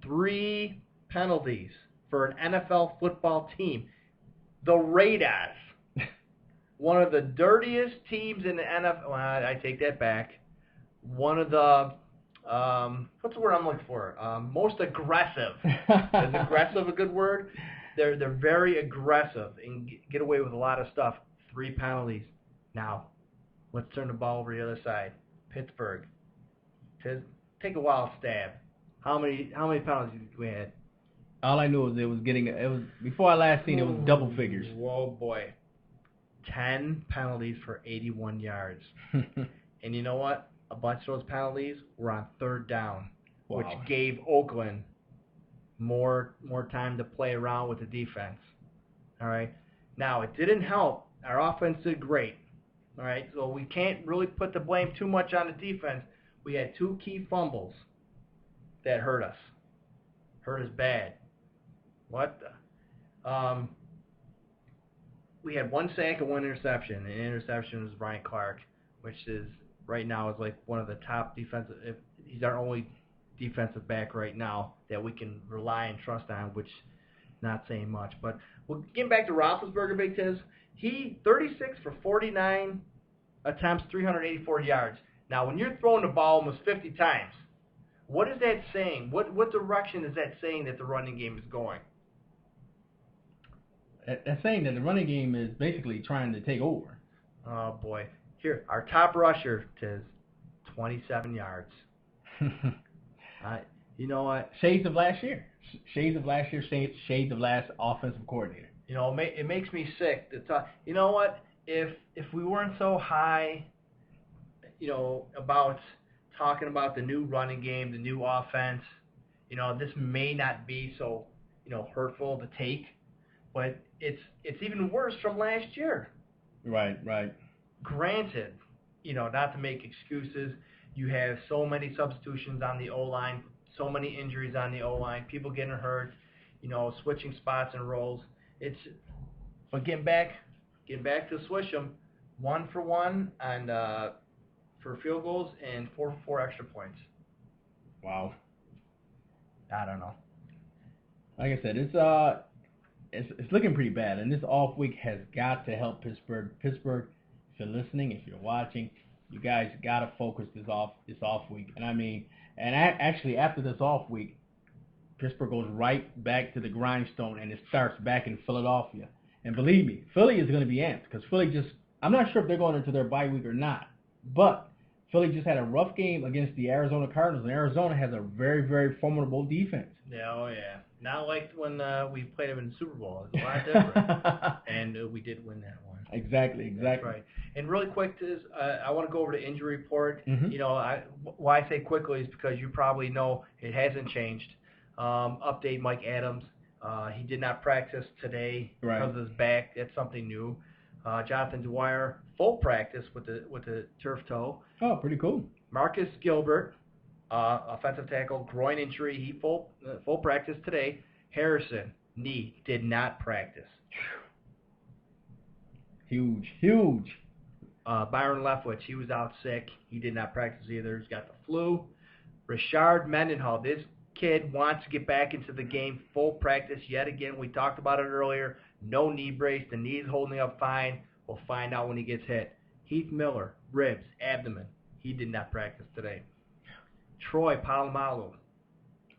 3 penalties for an NFL football team. The Raiders, one of the dirtiest teams in the NFL. Well, I take that back. One of the, what's the word I'm looking for? Most aggressive. Is aggressive a good word? They're very aggressive and get away with a lot of stuff. 3 penalties. Now, let's turn the ball over to the other side. Pittsburgh. Take a wild stab. How many penalties did we had? All I knew was it was before I last seen it was double figures. Whoa, boy. 10 penalties for 81 yards. And you know what? A bunch of those penalties were on 3rd down, which gave Oakland more time to play around with the defense. All right. Now, it didn't help. Our offense did great. All right. So we can't really put the blame too much on the defense. We had 2 key fumbles that hurt us. Hurt us bad. What the? We had 1 sack and 1 interception. And the interception was Ryan Clark, which is right now is like one of the top defensive. He's our only defensive back right now that we can rely and trust on, which not saying much. But we'll get back to Roethlisberger, Big Tiz. He 36 for 49 attempts, 384 yards. Now, when you're throwing the ball almost 50 times, what is that saying? What direction is that saying that the running game is going? That's saying that the running game is basically trying to take over. Oh, boy. Here, our top rusher is 27 yards. You know what? Shades of last year. Shades of last offensive coordinator. You know, it makes me sick. You know what? If we weren't so high, you know, about talking about the new running game, the new offense, you know, this may not be so, you know, hurtful to take, but it's even worse from last year. Right. Granted, you know, not to make excuses, you have so many substitutions on the O-line, so many injuries on the O-line, people getting hurt, you know, switching spots and roles. But getting back to Swisham, 1 for 1 and for field goals and 4 for 4 extra points. Wow. I don't know. Like I said, it's looking pretty bad, and this off week has got to help Pittsburgh. Pittsburgh, if you're listening, if you're watching, you guys got to focus this off week. And I mean, actually after this off week, Pittsburgh goes right back to the grindstone, and it starts back in Philadelphia. And believe me, Philly is going to be amped because Philly I'm not sure if they're going into their bye week or not, but Philly just had a rough game against the Arizona Cardinals, and Arizona has a very, very formidable defense. Yeah, oh yeah. Not like when we played them in the Super Bowl. It's a lot different. And we did win that one. Exactly. That's right. And really quick, I want to go over the injury report. Mm-hmm. You know, why I say quickly is because you probably know it hasn't changed. Update Mike Adams. He did not practice today because of his back. That's something new. Jonathan Dwyer, full practice with the turf toe. Oh, pretty cool. Marcus Gilbert, offensive tackle, groin injury. He full practice today. Harrison, knee, did not practice. Huge. Byron Leftwich, he was out sick. He did not practice either. He's got the flu. Richard Mendenhall, this kid wants to get back into the game. Full practice yet again. We talked about it earlier. No knee brace. The knee's holding up fine. We'll find out when he gets hit. Heath Miller, ribs, abdomen. He did not practice today. Troy Polamalu,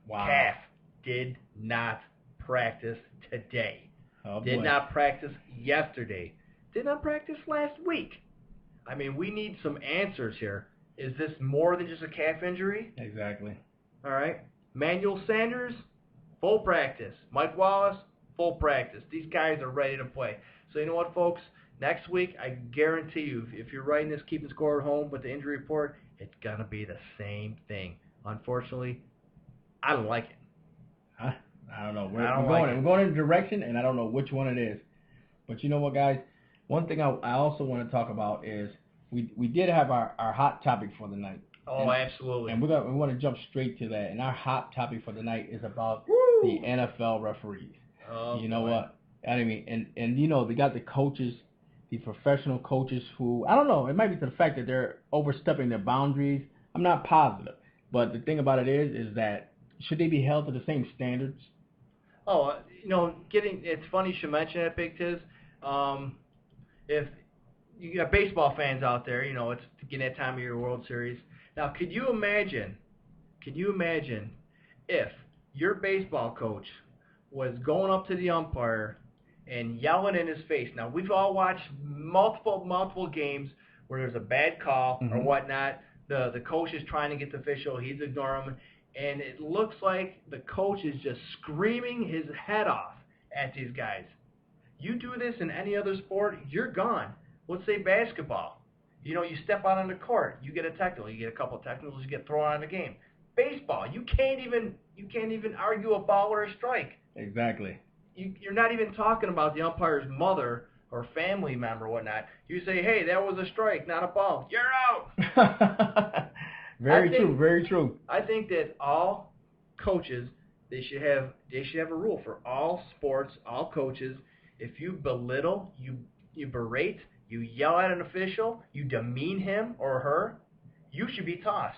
calf, did not practice today. Oh, boy. Did not practice yesterday. Did not practice last week. I mean, we need some answers here. Is this more than just a calf injury? Exactly. All right. Manuel Sanders, full practice. Mike Wallace, full practice. These guys are ready to play. So you know what, folks? Next week, I guarantee you, if you're writing this keeping score at home with the injury report, it's going to be the same thing. Unfortunately, I don't like it. I don't know. We're going in a direction, and I don't know which one it is. But you know what, guys? One thing I also want to talk about is we did have our hot topic for the night. Oh, absolutely. And we want to jump straight to that. And our hot topic for the night is about the NFL referees. Oh, you know what? I mean, and you know, they got the coaches, the professional coaches who, I don't know, it might be to the fact that they're overstepping their boundaries. I'm not positive. But the thing about it is that should they be held to the same standards? Oh, you know, it's funny you should mention that, Big Tiz. If you got baseball fans out there, you know, it's getting that time of year World Series. Now, could you imagine if your baseball coach was going up to the umpire and yelling in his face. Now, we've all watched multiple games where there's a bad call or whatnot. The coach is trying to get the official. He's ignoring him. And it looks like the coach is just screaming his head off at these guys. You do this in any other sport, you're gone. Let's say basketball. You know, you step out on the court, you get a technical, you get a couple of technicals, you get thrown out of the game. Baseball, you can't even argue a ball or a strike. Exactly. You're not even talking about the umpire's mother or family member or whatnot. You say, hey, that was a strike, not a ball. You're out. Very true. I think that all coaches, they should have a rule for all sports, all coaches. If you belittle, you berate, you yell at an official, you demean him or her, you should be tossed.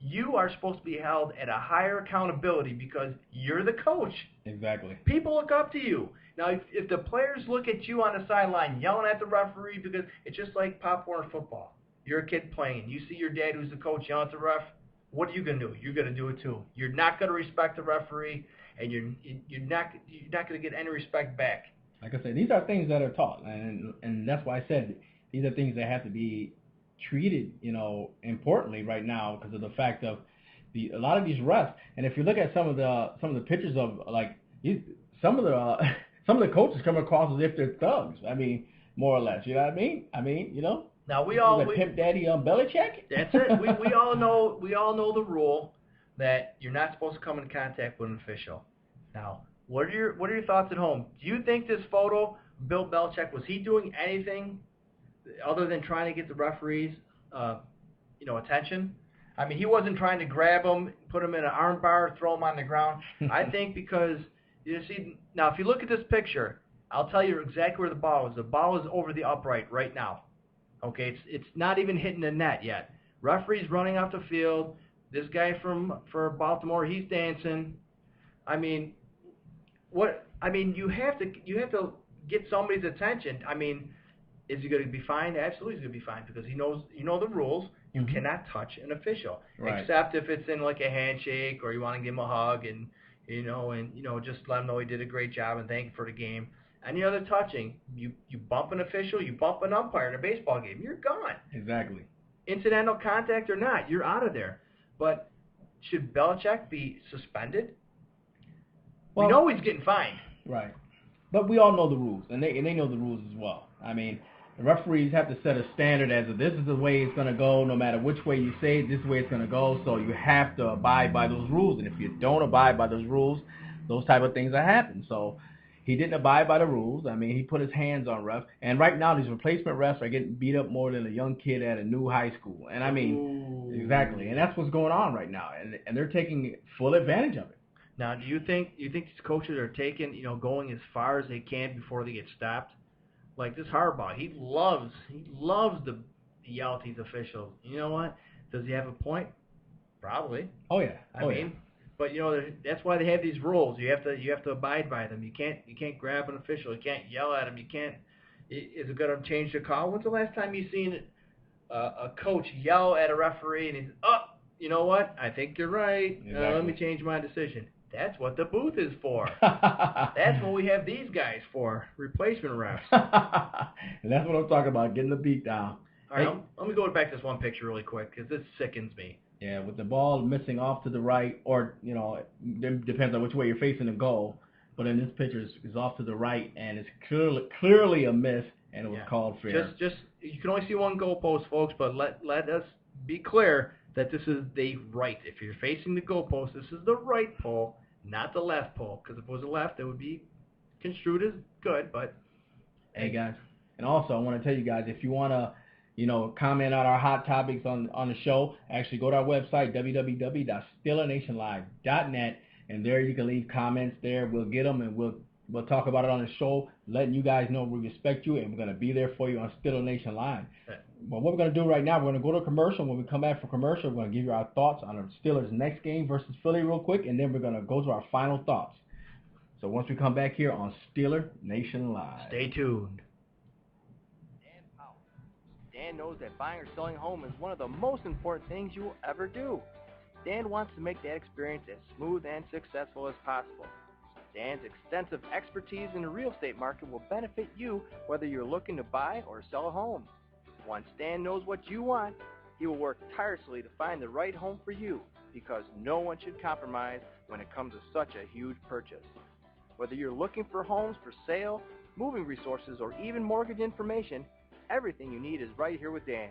You are supposed to be held at a higher accountability because you're the coach. Exactly. People look up to you. Now, if the players look at you on the sideline yelling at the referee, because it's just like popcorn football. You're a kid playing. You see your dad who's the coach yelling at the ref. What are you going to do? You're going to do it too. You're not going to respect the referee, and you're not going to get any respect back. Like I said, these are things that are taught, and that's why I said these are things that have to be treated, importantly right now because of the fact of a lot of these refs. And if you look at some of the pictures of some of the coaches come across as if they're thugs. I mean, more or less. You know what I mean. Now we Pimp Daddy Belichick. That's it. We all know the rule that you're not supposed to come in contact with an official. Now, what are your thoughts at home? Do you think this photo, Bill Belichick, was he doing anything other than trying to get the referees, attention? I mean, he wasn't trying to grab him, put him in an arm bar, throw him on the ground. I think because you see now, if you look at this picture, I'll tell you exactly where the ball is. The ball is over the upright right now. Okay, it's not even hitting the net yet. Referee's running off the field. This guy for Baltimore, he's dancing. I mean, you have to get somebody's attention. I mean, is he going to be fined? Absolutely, he's going to be fined because he knows the rules. You cannot touch an official, except if it's in like a handshake or you want to give him a hug and just let him know he did a great job and thank him for the game. Any other touching, you bump an official, you bump an umpire in a baseball game, you're gone. Exactly. Incidental contact or not, you're out of there. But should Belichick be suspended? Well, we know he's getting fined. Right. But we all know the rules, and they know the rules as well. I mean, the referees have to set a standard as if this is the way it's going to go, no matter which way you say it, this is the way it's going to go. So you have to abide by those rules. And if you don't abide by those rules, those type of things that happen. So he didn't abide by the rules. I mean, he put his hands on refs. And right now, these replacement refs are getting beat up more than a young kid at a new high school. And I mean, exactly. And that's what's going on right now. And they're taking full advantage of it. Now, do you think these coaches are taking, going as far as they can before they get stopped? Like this Harbaugh, he loves to yell at these officials. You know what? Does he have a point? Probably. Oh yeah. I mean, but that's why they have these rules. You have to abide by them. You can't grab an official. You can't yell at him. You can't. Is it going to change the call? When's the last time you seen a coach yell at a referee and he's you know what? I think you're right. Exactly. Let me change my decision. That's what the booth is for. That's what we have these guys for, replacement refs. And that's what I'm talking about, getting the beat down. All right, let me go back to this one picture really quick because this sickens me. Yeah, with the ball missing off to the right, or, it depends on which way you're facing the goal. But in this picture, it's off to the right, and it's clearly a miss, and it was called fair. Just you can only see one goalpost, folks, but let us be clear that this is the right. If you're facing the goalpost, this is the right pole, not the left pole. Because if it was the left, it would be construed as good. But hey, guys, and also I want to tell you guys, if you want to, comment on our hot topics on the show, actually go to our website www.steelernationlive.net, and there you can leave comments there. We'll get them and we'll talk about it on the show, letting you guys know we respect you and we're going to be there for you on Steeler Nation Live. But what we're going to do right now, we're going to go to commercial. When we come back from commercial, we're going to give you our thoughts on the Steelers' next game versus Philly real quick, and then we're going to go to our final thoughts. So once we come back here on Steeler Nation Live. Stay tuned. Dan knows that buying or selling a home is one of the most important things you will ever do. Dan wants to make that experience as smooth and successful as possible. Dan's extensive expertise in the real estate market will benefit you whether you're looking to buy or sell a home. Once Dan knows what you want, he will work tirelessly to find the right home for you, because no one should compromise when it comes to such a huge purchase. Whether you're looking for homes for sale, moving resources, or even mortgage information, everything you need is right here with Dan.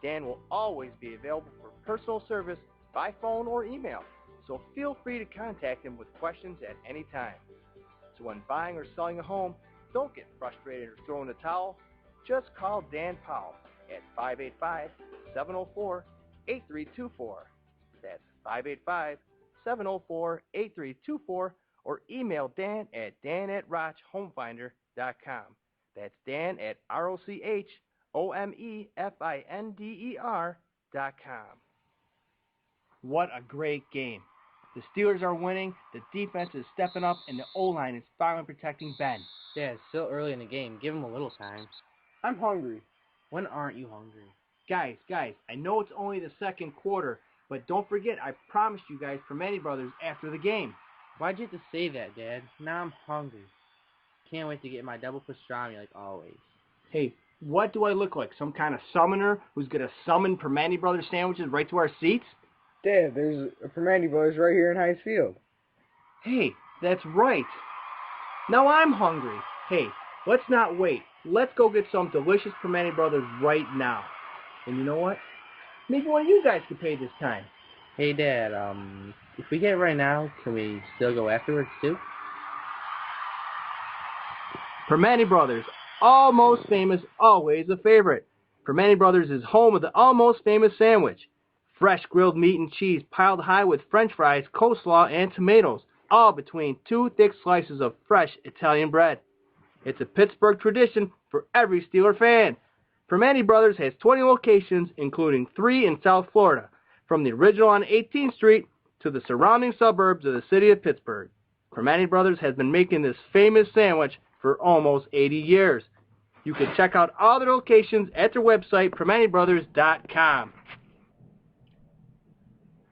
Dan will always be available for personal service by phone or email, so feel free to contact him with questions at any time. So when buying or selling a home, don't get frustrated or throw in the towel. Just call Dan Powell at 585-704-8324. That's 585-704-8324, or email Dan at dan@rochhomefinder.com. That's Dan at ROCHOMEFINDER.com. What a great game. The Steelers are winning, the defense is stepping up, and the O-line is finally protecting Ben. Yeah, it's still early in the game. Give him a little time. I'm hungry. When aren't you hungry? Guys, I know it's only the second quarter, but don't forget I promised you guys Primanti Brothers after the game. Why'd you have to say that, Dad? Now I'm hungry. Can't wait to get my double pastrami like always. Hey, what do I look like? Some kind of summoner who's going to summon Primanti Brothers sandwiches right to our seats? Dad, there's a Primanti Brothers right here in Heinz Field. Hey, that's right. Now I'm hungry. Hey, let's not wait. Let's go get some delicious Primanti Brothers right now. And you know what? Maybe one of you guys could pay this time. Hey, Dad, if we get it right now, can we still go afterwards, too? Primanti Brothers, almost famous, always a favorite. Primanti Brothers is home of the almost famous sandwich. Fresh grilled meat and cheese piled high with French fries, coleslaw, and tomatoes, all between two thick slices of fresh Italian bread. It's a Pittsburgh tradition for every Steeler fan. Primanti Brothers has 20 locations, including 3 in South Florida, from the original on 18th Street to the surrounding suburbs of the city of Pittsburgh. Primanti Brothers has been making this famous sandwich for almost 80 years. You can check out all their locations at their website, PrimantiBrothers.com.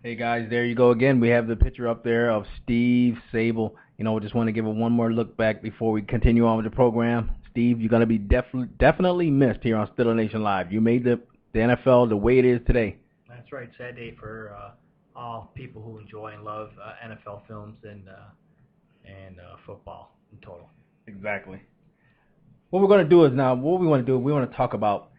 Hey guys, there you go again. We have the picture up there of Steve Sabol. You know, just want to give it one more look back before we continue on with the program. Steve, you're going to be definitely missed here on Steeler Nation Live. You made the NFL the way it is today. That's right. Sad day for all people who enjoy and love NFL films and football in total. Exactly. What we're going to do is now, we want to talk about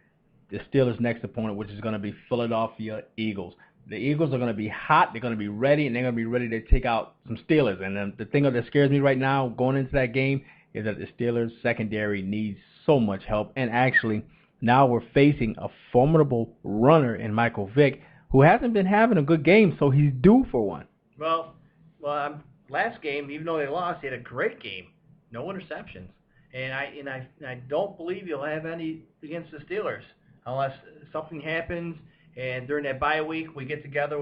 the Steelers' next opponent, which is going to be Philadelphia Eagles. The Eagles are going to be hot, they're going to be ready, and they're going to be ready to take out some Steelers. And the thing that scares me right now going into that game is that the Steelers' secondary needs so much help. And actually, now we're facing a formidable runner in Michael Vick, who hasn't been having a good game, so he's due for one. Well, last game, even though they lost, he had a great game. No interceptions. And I don't believe he'll have any against the Steelers unless something happens. And during that bye week, we get together.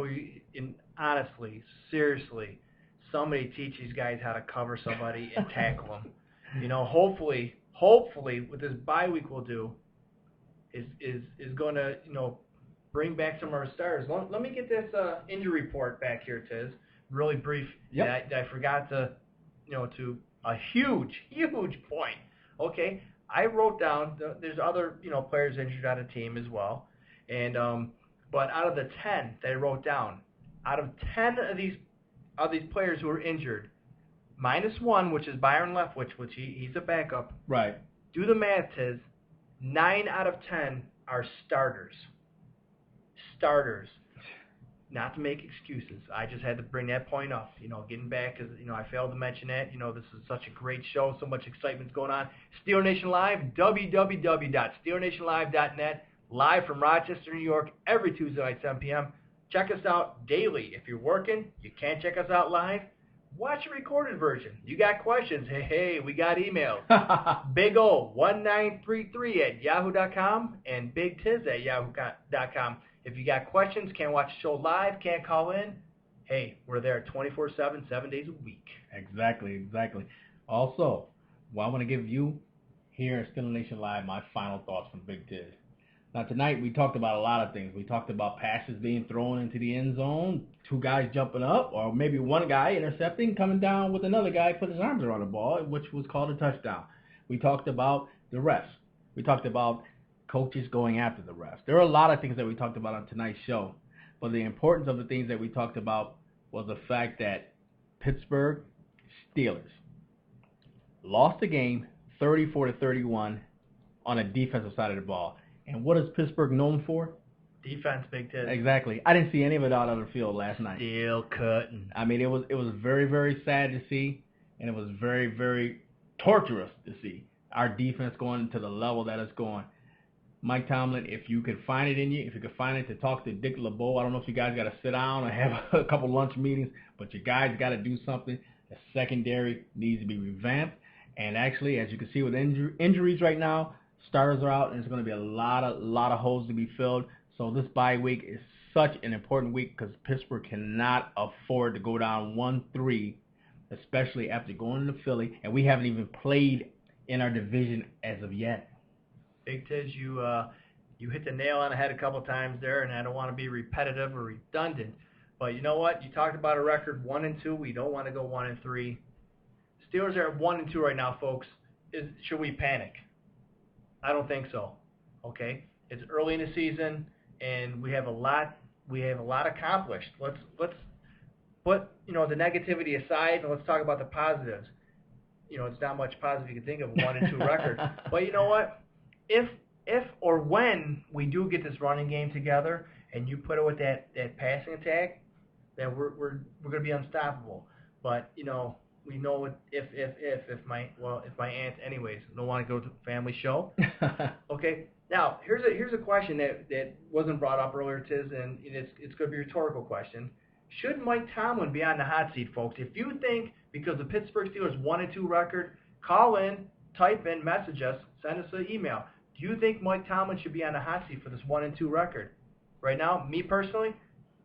Honestly, seriously, somebody teach these guys how to cover somebody and tackle them. You know, hopefully, what this bye week will do is going to, bring back some of our stars. Let me get this injury report back here, Tiz. Really brief. Yep. I forgot to a huge point. Okay, I wrote down there's other players injured on the team as well, and but out of the 10 that I wrote down, out of 10 of these players who are injured, -1, which is Byron Leftwich, which he's a backup. Right. Do the math, Tiz. 9 out of 10 are starters. Not to make excuses. I just had to bring that point up. Getting back, because I failed to mention that. This is such a great show. So much excitement's going on. Steeler Nation Live, www.steelernationlive.net. Live from Rochester, New York, every Tuesday night, 7 p.m. Check us out daily. If you're working, you can't check us out live, watch a recorded version. You got questions? Hey, we got emails. Big O 1933@yahoo.com and Big Tiz @yahoo.com. If you got questions, can't watch the show live, can't call in, hey, we're there 24/7, 7 days a week. Exactly. Also, I want to give you here at Steeler Nation Live my final thoughts from Big Tiz. Now, tonight we talked about a lot of things. We talked about passes being thrown into the end zone, two guys jumping up, or maybe one guy intercepting, coming down with another guy putting his arms around the ball, which was called a touchdown. We talked about the refs. We talked about coaches going after the refs. There are a lot of things that we talked about on tonight's show, but the importance of the things that we talked about was the fact that Pittsburgh Steelers lost the game 34-31 on a defensive side of the ball. And what is Pittsburgh known for? Defense, Big Tiz. Exactly. I didn't see any of it out on the field last night. Still cutting. I mean, it was very, very sad to see, and it was very, very torturous to see our defense going to the level that it's going. Mike Tomlin, if you could find it in you, if you could find it to talk to Dick LeBeau, I don't know if you guys got to sit down and have a couple lunch meetings, but you guys got to do something. The secondary needs to be revamped. And actually, as you can see with injuries right now, starters are out, and there's going to be a lot of holes to be filled. So this bye week is such an important week because Pittsburgh cannot afford to go down 1-3, especially after going to Philly, and we haven't even played in our division as of yet. Big Tiz, you hit the nail on the head a couple times there, and I don't want to be repetitive or redundant, but you know what? You talked about a record 1-2. We don't want to go 1-3. Steelers are at 1-2 right now, folks. Should we panic? I don't think so. Okay, it's early in the season, and we have a lot accomplished. Let's put the negativity aside, and let's talk about the positives. It's not much positive you can think of, a 1-2 record. But you know what? If or when we do get this running game together, and you put it with that passing attack, then we're going to be unstoppable. But we know if my aunt, anyways, don't want to go to the family show. Okay. Now here's a question that wasn't brought up earlier, Tiz, and it's going to be a rhetorical question. Should Mike Tomlin be on the hot seat, folks? If you think because the Pittsburgh Steelers 1-2 record, call in, type in, message us, send us an email. Do you think Mike Tomlin should be on the hot seat for this 1-2 record? Right now, me personally,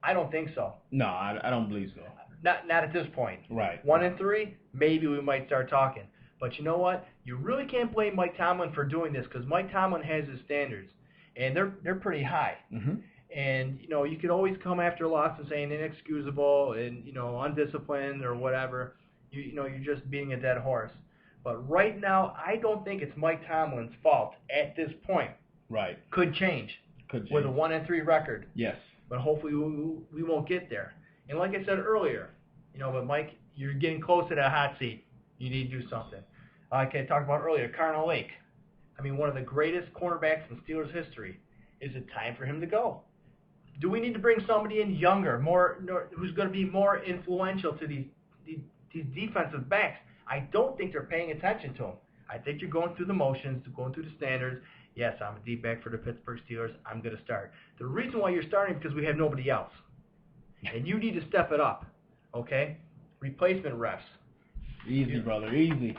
I don't think so. No, I don't believe so. Not at this point. Right. 1-3, maybe we might start talking. But you know what? You really can't blame Mike Tomlin for doing this because Mike Tomlin has his standards, and they're pretty high. Mm-hmm. And you could always come after a loss and saying inexcusable and undisciplined or whatever. You're just beating a dead horse. But right now, I don't think it's Mike Tomlin's fault at this point. Right. Could change. With a 1-3 record. Yes. But hopefully we won't get there. And like I said earlier, but Mike, you're getting close to that hot seat. You need to do something. Like I talked about earlier, Carnell Lake. I mean, one of the greatest cornerbacks in Steelers history. Is it time for him to go? Do we need to bring somebody in younger, who's going to be more influential to these defensive backs? I don't think they're paying attention to him. I think you're going through the motions, going through the standards. Yes, I'm a deep back for the Pittsburgh Steelers. I'm going to start. The reason why you're starting is because we have nobody else. And you need to step it up, okay? Replacement refs. Easy, brother. Easy,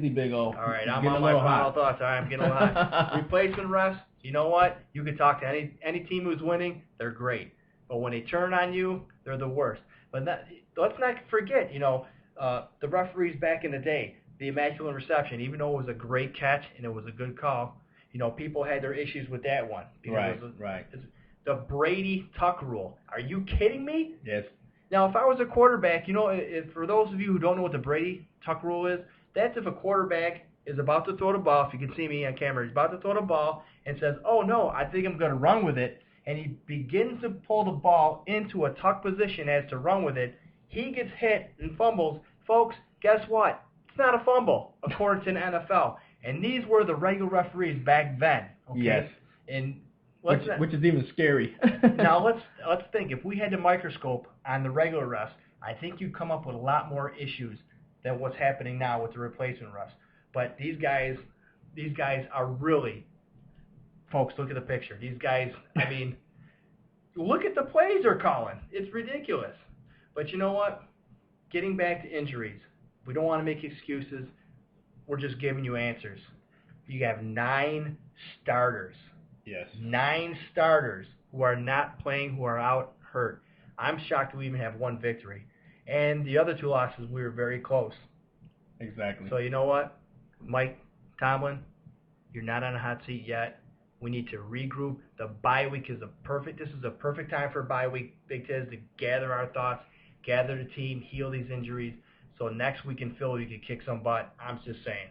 Big O. All right, I'm on my final thoughts. All right, I'm getting a little hot. Replacement refs, you know what? You can talk to any team who's winning. They're great. But when they turn on you, they're the worst. But let's not forget, the referees back in the day, the Immaculate Reception, even though it was a great catch and it was a good call, people had their issues with that one. Right. The Brady Tuck rule. Are you kidding me? Yes. Now, if I was a quarterback, for those of you who don't know what the Brady Tuck rule is, that's if a quarterback is about to throw the ball, if you can see me on camera, he's about to throw the ball and says, oh, no, I think I'm going to run with it, and he begins to pull the ball into a tuck position as to run with it, he gets hit and fumbles. Folks, guess what? It's not a fumble, according to the NFL. And these were the regular referees back then. Okay? Yes. And which is even scary. Now let's think. If we had the microscope on the regular refs, I think you'd come up with a lot more issues than what's happening now with the replacement refs. But these guys are really, folks, look at the picture. These guys, I mean, look at the plays they're calling. It's ridiculous. But you know what? Getting back to injuries, we don't want to make excuses. We're just giving you answers. You have 9 starters. Yes. 9 starters who are not playing, who are out hurt. I'm shocked we even have 1 victory. And the other 2 losses, we were very close. Exactly. So you know what? Mike Tomlin, you're not on a hot seat yet. We need to regroup. The bye week is this is a perfect time for a bye week, Big Tiz, to gather our thoughts, gather the team, heal these injuries. So next week in Philly, you can kick some butt. I'm just saying.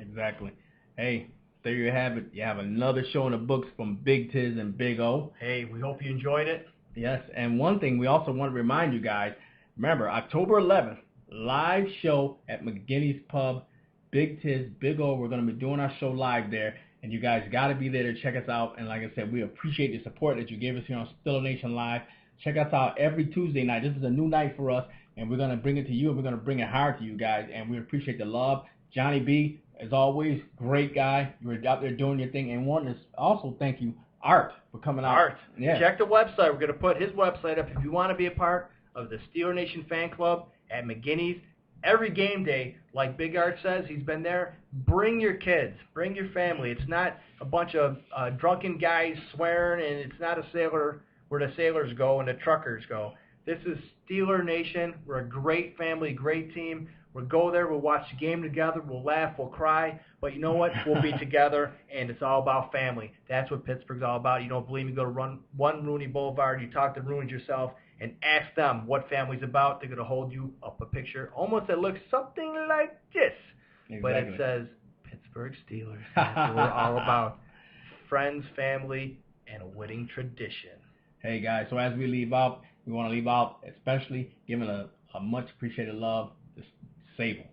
Exactly. Hey, there you have it. You have another show in the books from Big Tiz and Big O. Hey, we hope you enjoyed it. Yes, and one thing we also want to remind you guys, remember, October 11th, live show at McGinney's Pub, Big Tiz, Big O. We're going to be doing our show live there, and you guys got to be there to check us out. And like I said, we appreciate the support that you gave us here on Stiller Nation Live. Check us out every Tuesday night. This is a new night for us, and we're going to bring it to you, and we're going to bring it hard to you guys, and we appreciate the love. Johnny B, as always, great guy. You were out there doing your thing, and want to also thank you, Art, for coming out. Art, yeah. Check the website. We're going to put his website up if you want to be a part of the Steeler Nation fan club at McGinney's. Every game day, like Big Art says, he's been there. Bring your kids. Bring your family. It's not a bunch of drunken guys swearing, and it's not a sailor where the sailors go and the truckers go. This is Steeler Nation. We're a great family, great team. We'll go there, we'll watch the game together, we'll laugh, we'll cry, but you know what? We'll be together, and it's all about family. That's what Pittsburgh's all about. You don't believe me? Go to One Rooney Boulevard, you talk to Rooney's yourself, and ask them what family's about. They're going to hold you up a picture almost that looks something like this, Exactly. but it says Pittsburgh Steelers. That's what we're all about. Friends, family, and a winning tradition. Hey, guys, so as we leave out, we want to leave out especially giving a much appreciated love to Sable,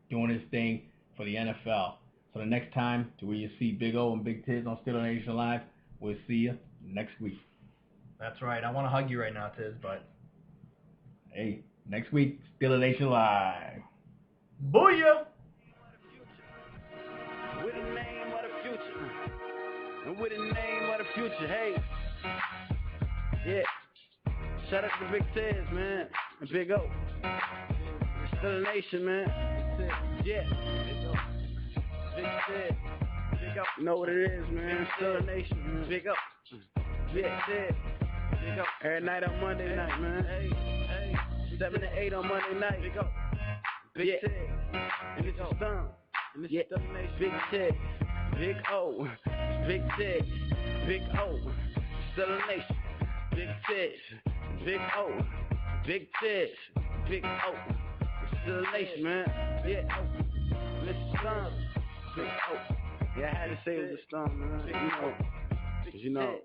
doing his thing for the NFL. So the next time to where you see Big O and Big Tiz on Steeler Nation Live, we'll see you next week. That's right. I want to hug you right now, Tiz, but... Hey, next week, Steeler Nation Live. Booyah! With the name of the future. And with the name of the future, hey. Yeah. Shout out to Big Tiz, man. And Big O. Steeler Nation, man. Yeah. Big Tiz. Big O. You know what it is, man. Steeler Nation, man. Big O. Big Tiz. Big O. Every night on Monday night, man. Hey. 7 to 8 on Monday night. Big O. Big Tiz. And it's a stomp. And it's Steeler Nation. Big Tiz. Big O. Big Tiz. Big O. Steeler Nation. Big Tiz. Big O. Big Tiz. Big O. Steeler Nation, man. Yeah. Mr. Stomp. Big O. Yeah, I had to say it was a stomp, man. You know,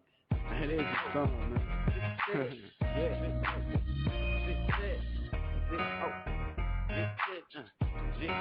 it is a stomp, man. Yeah. Big Tiz. Big O. Big Tiz. Big O.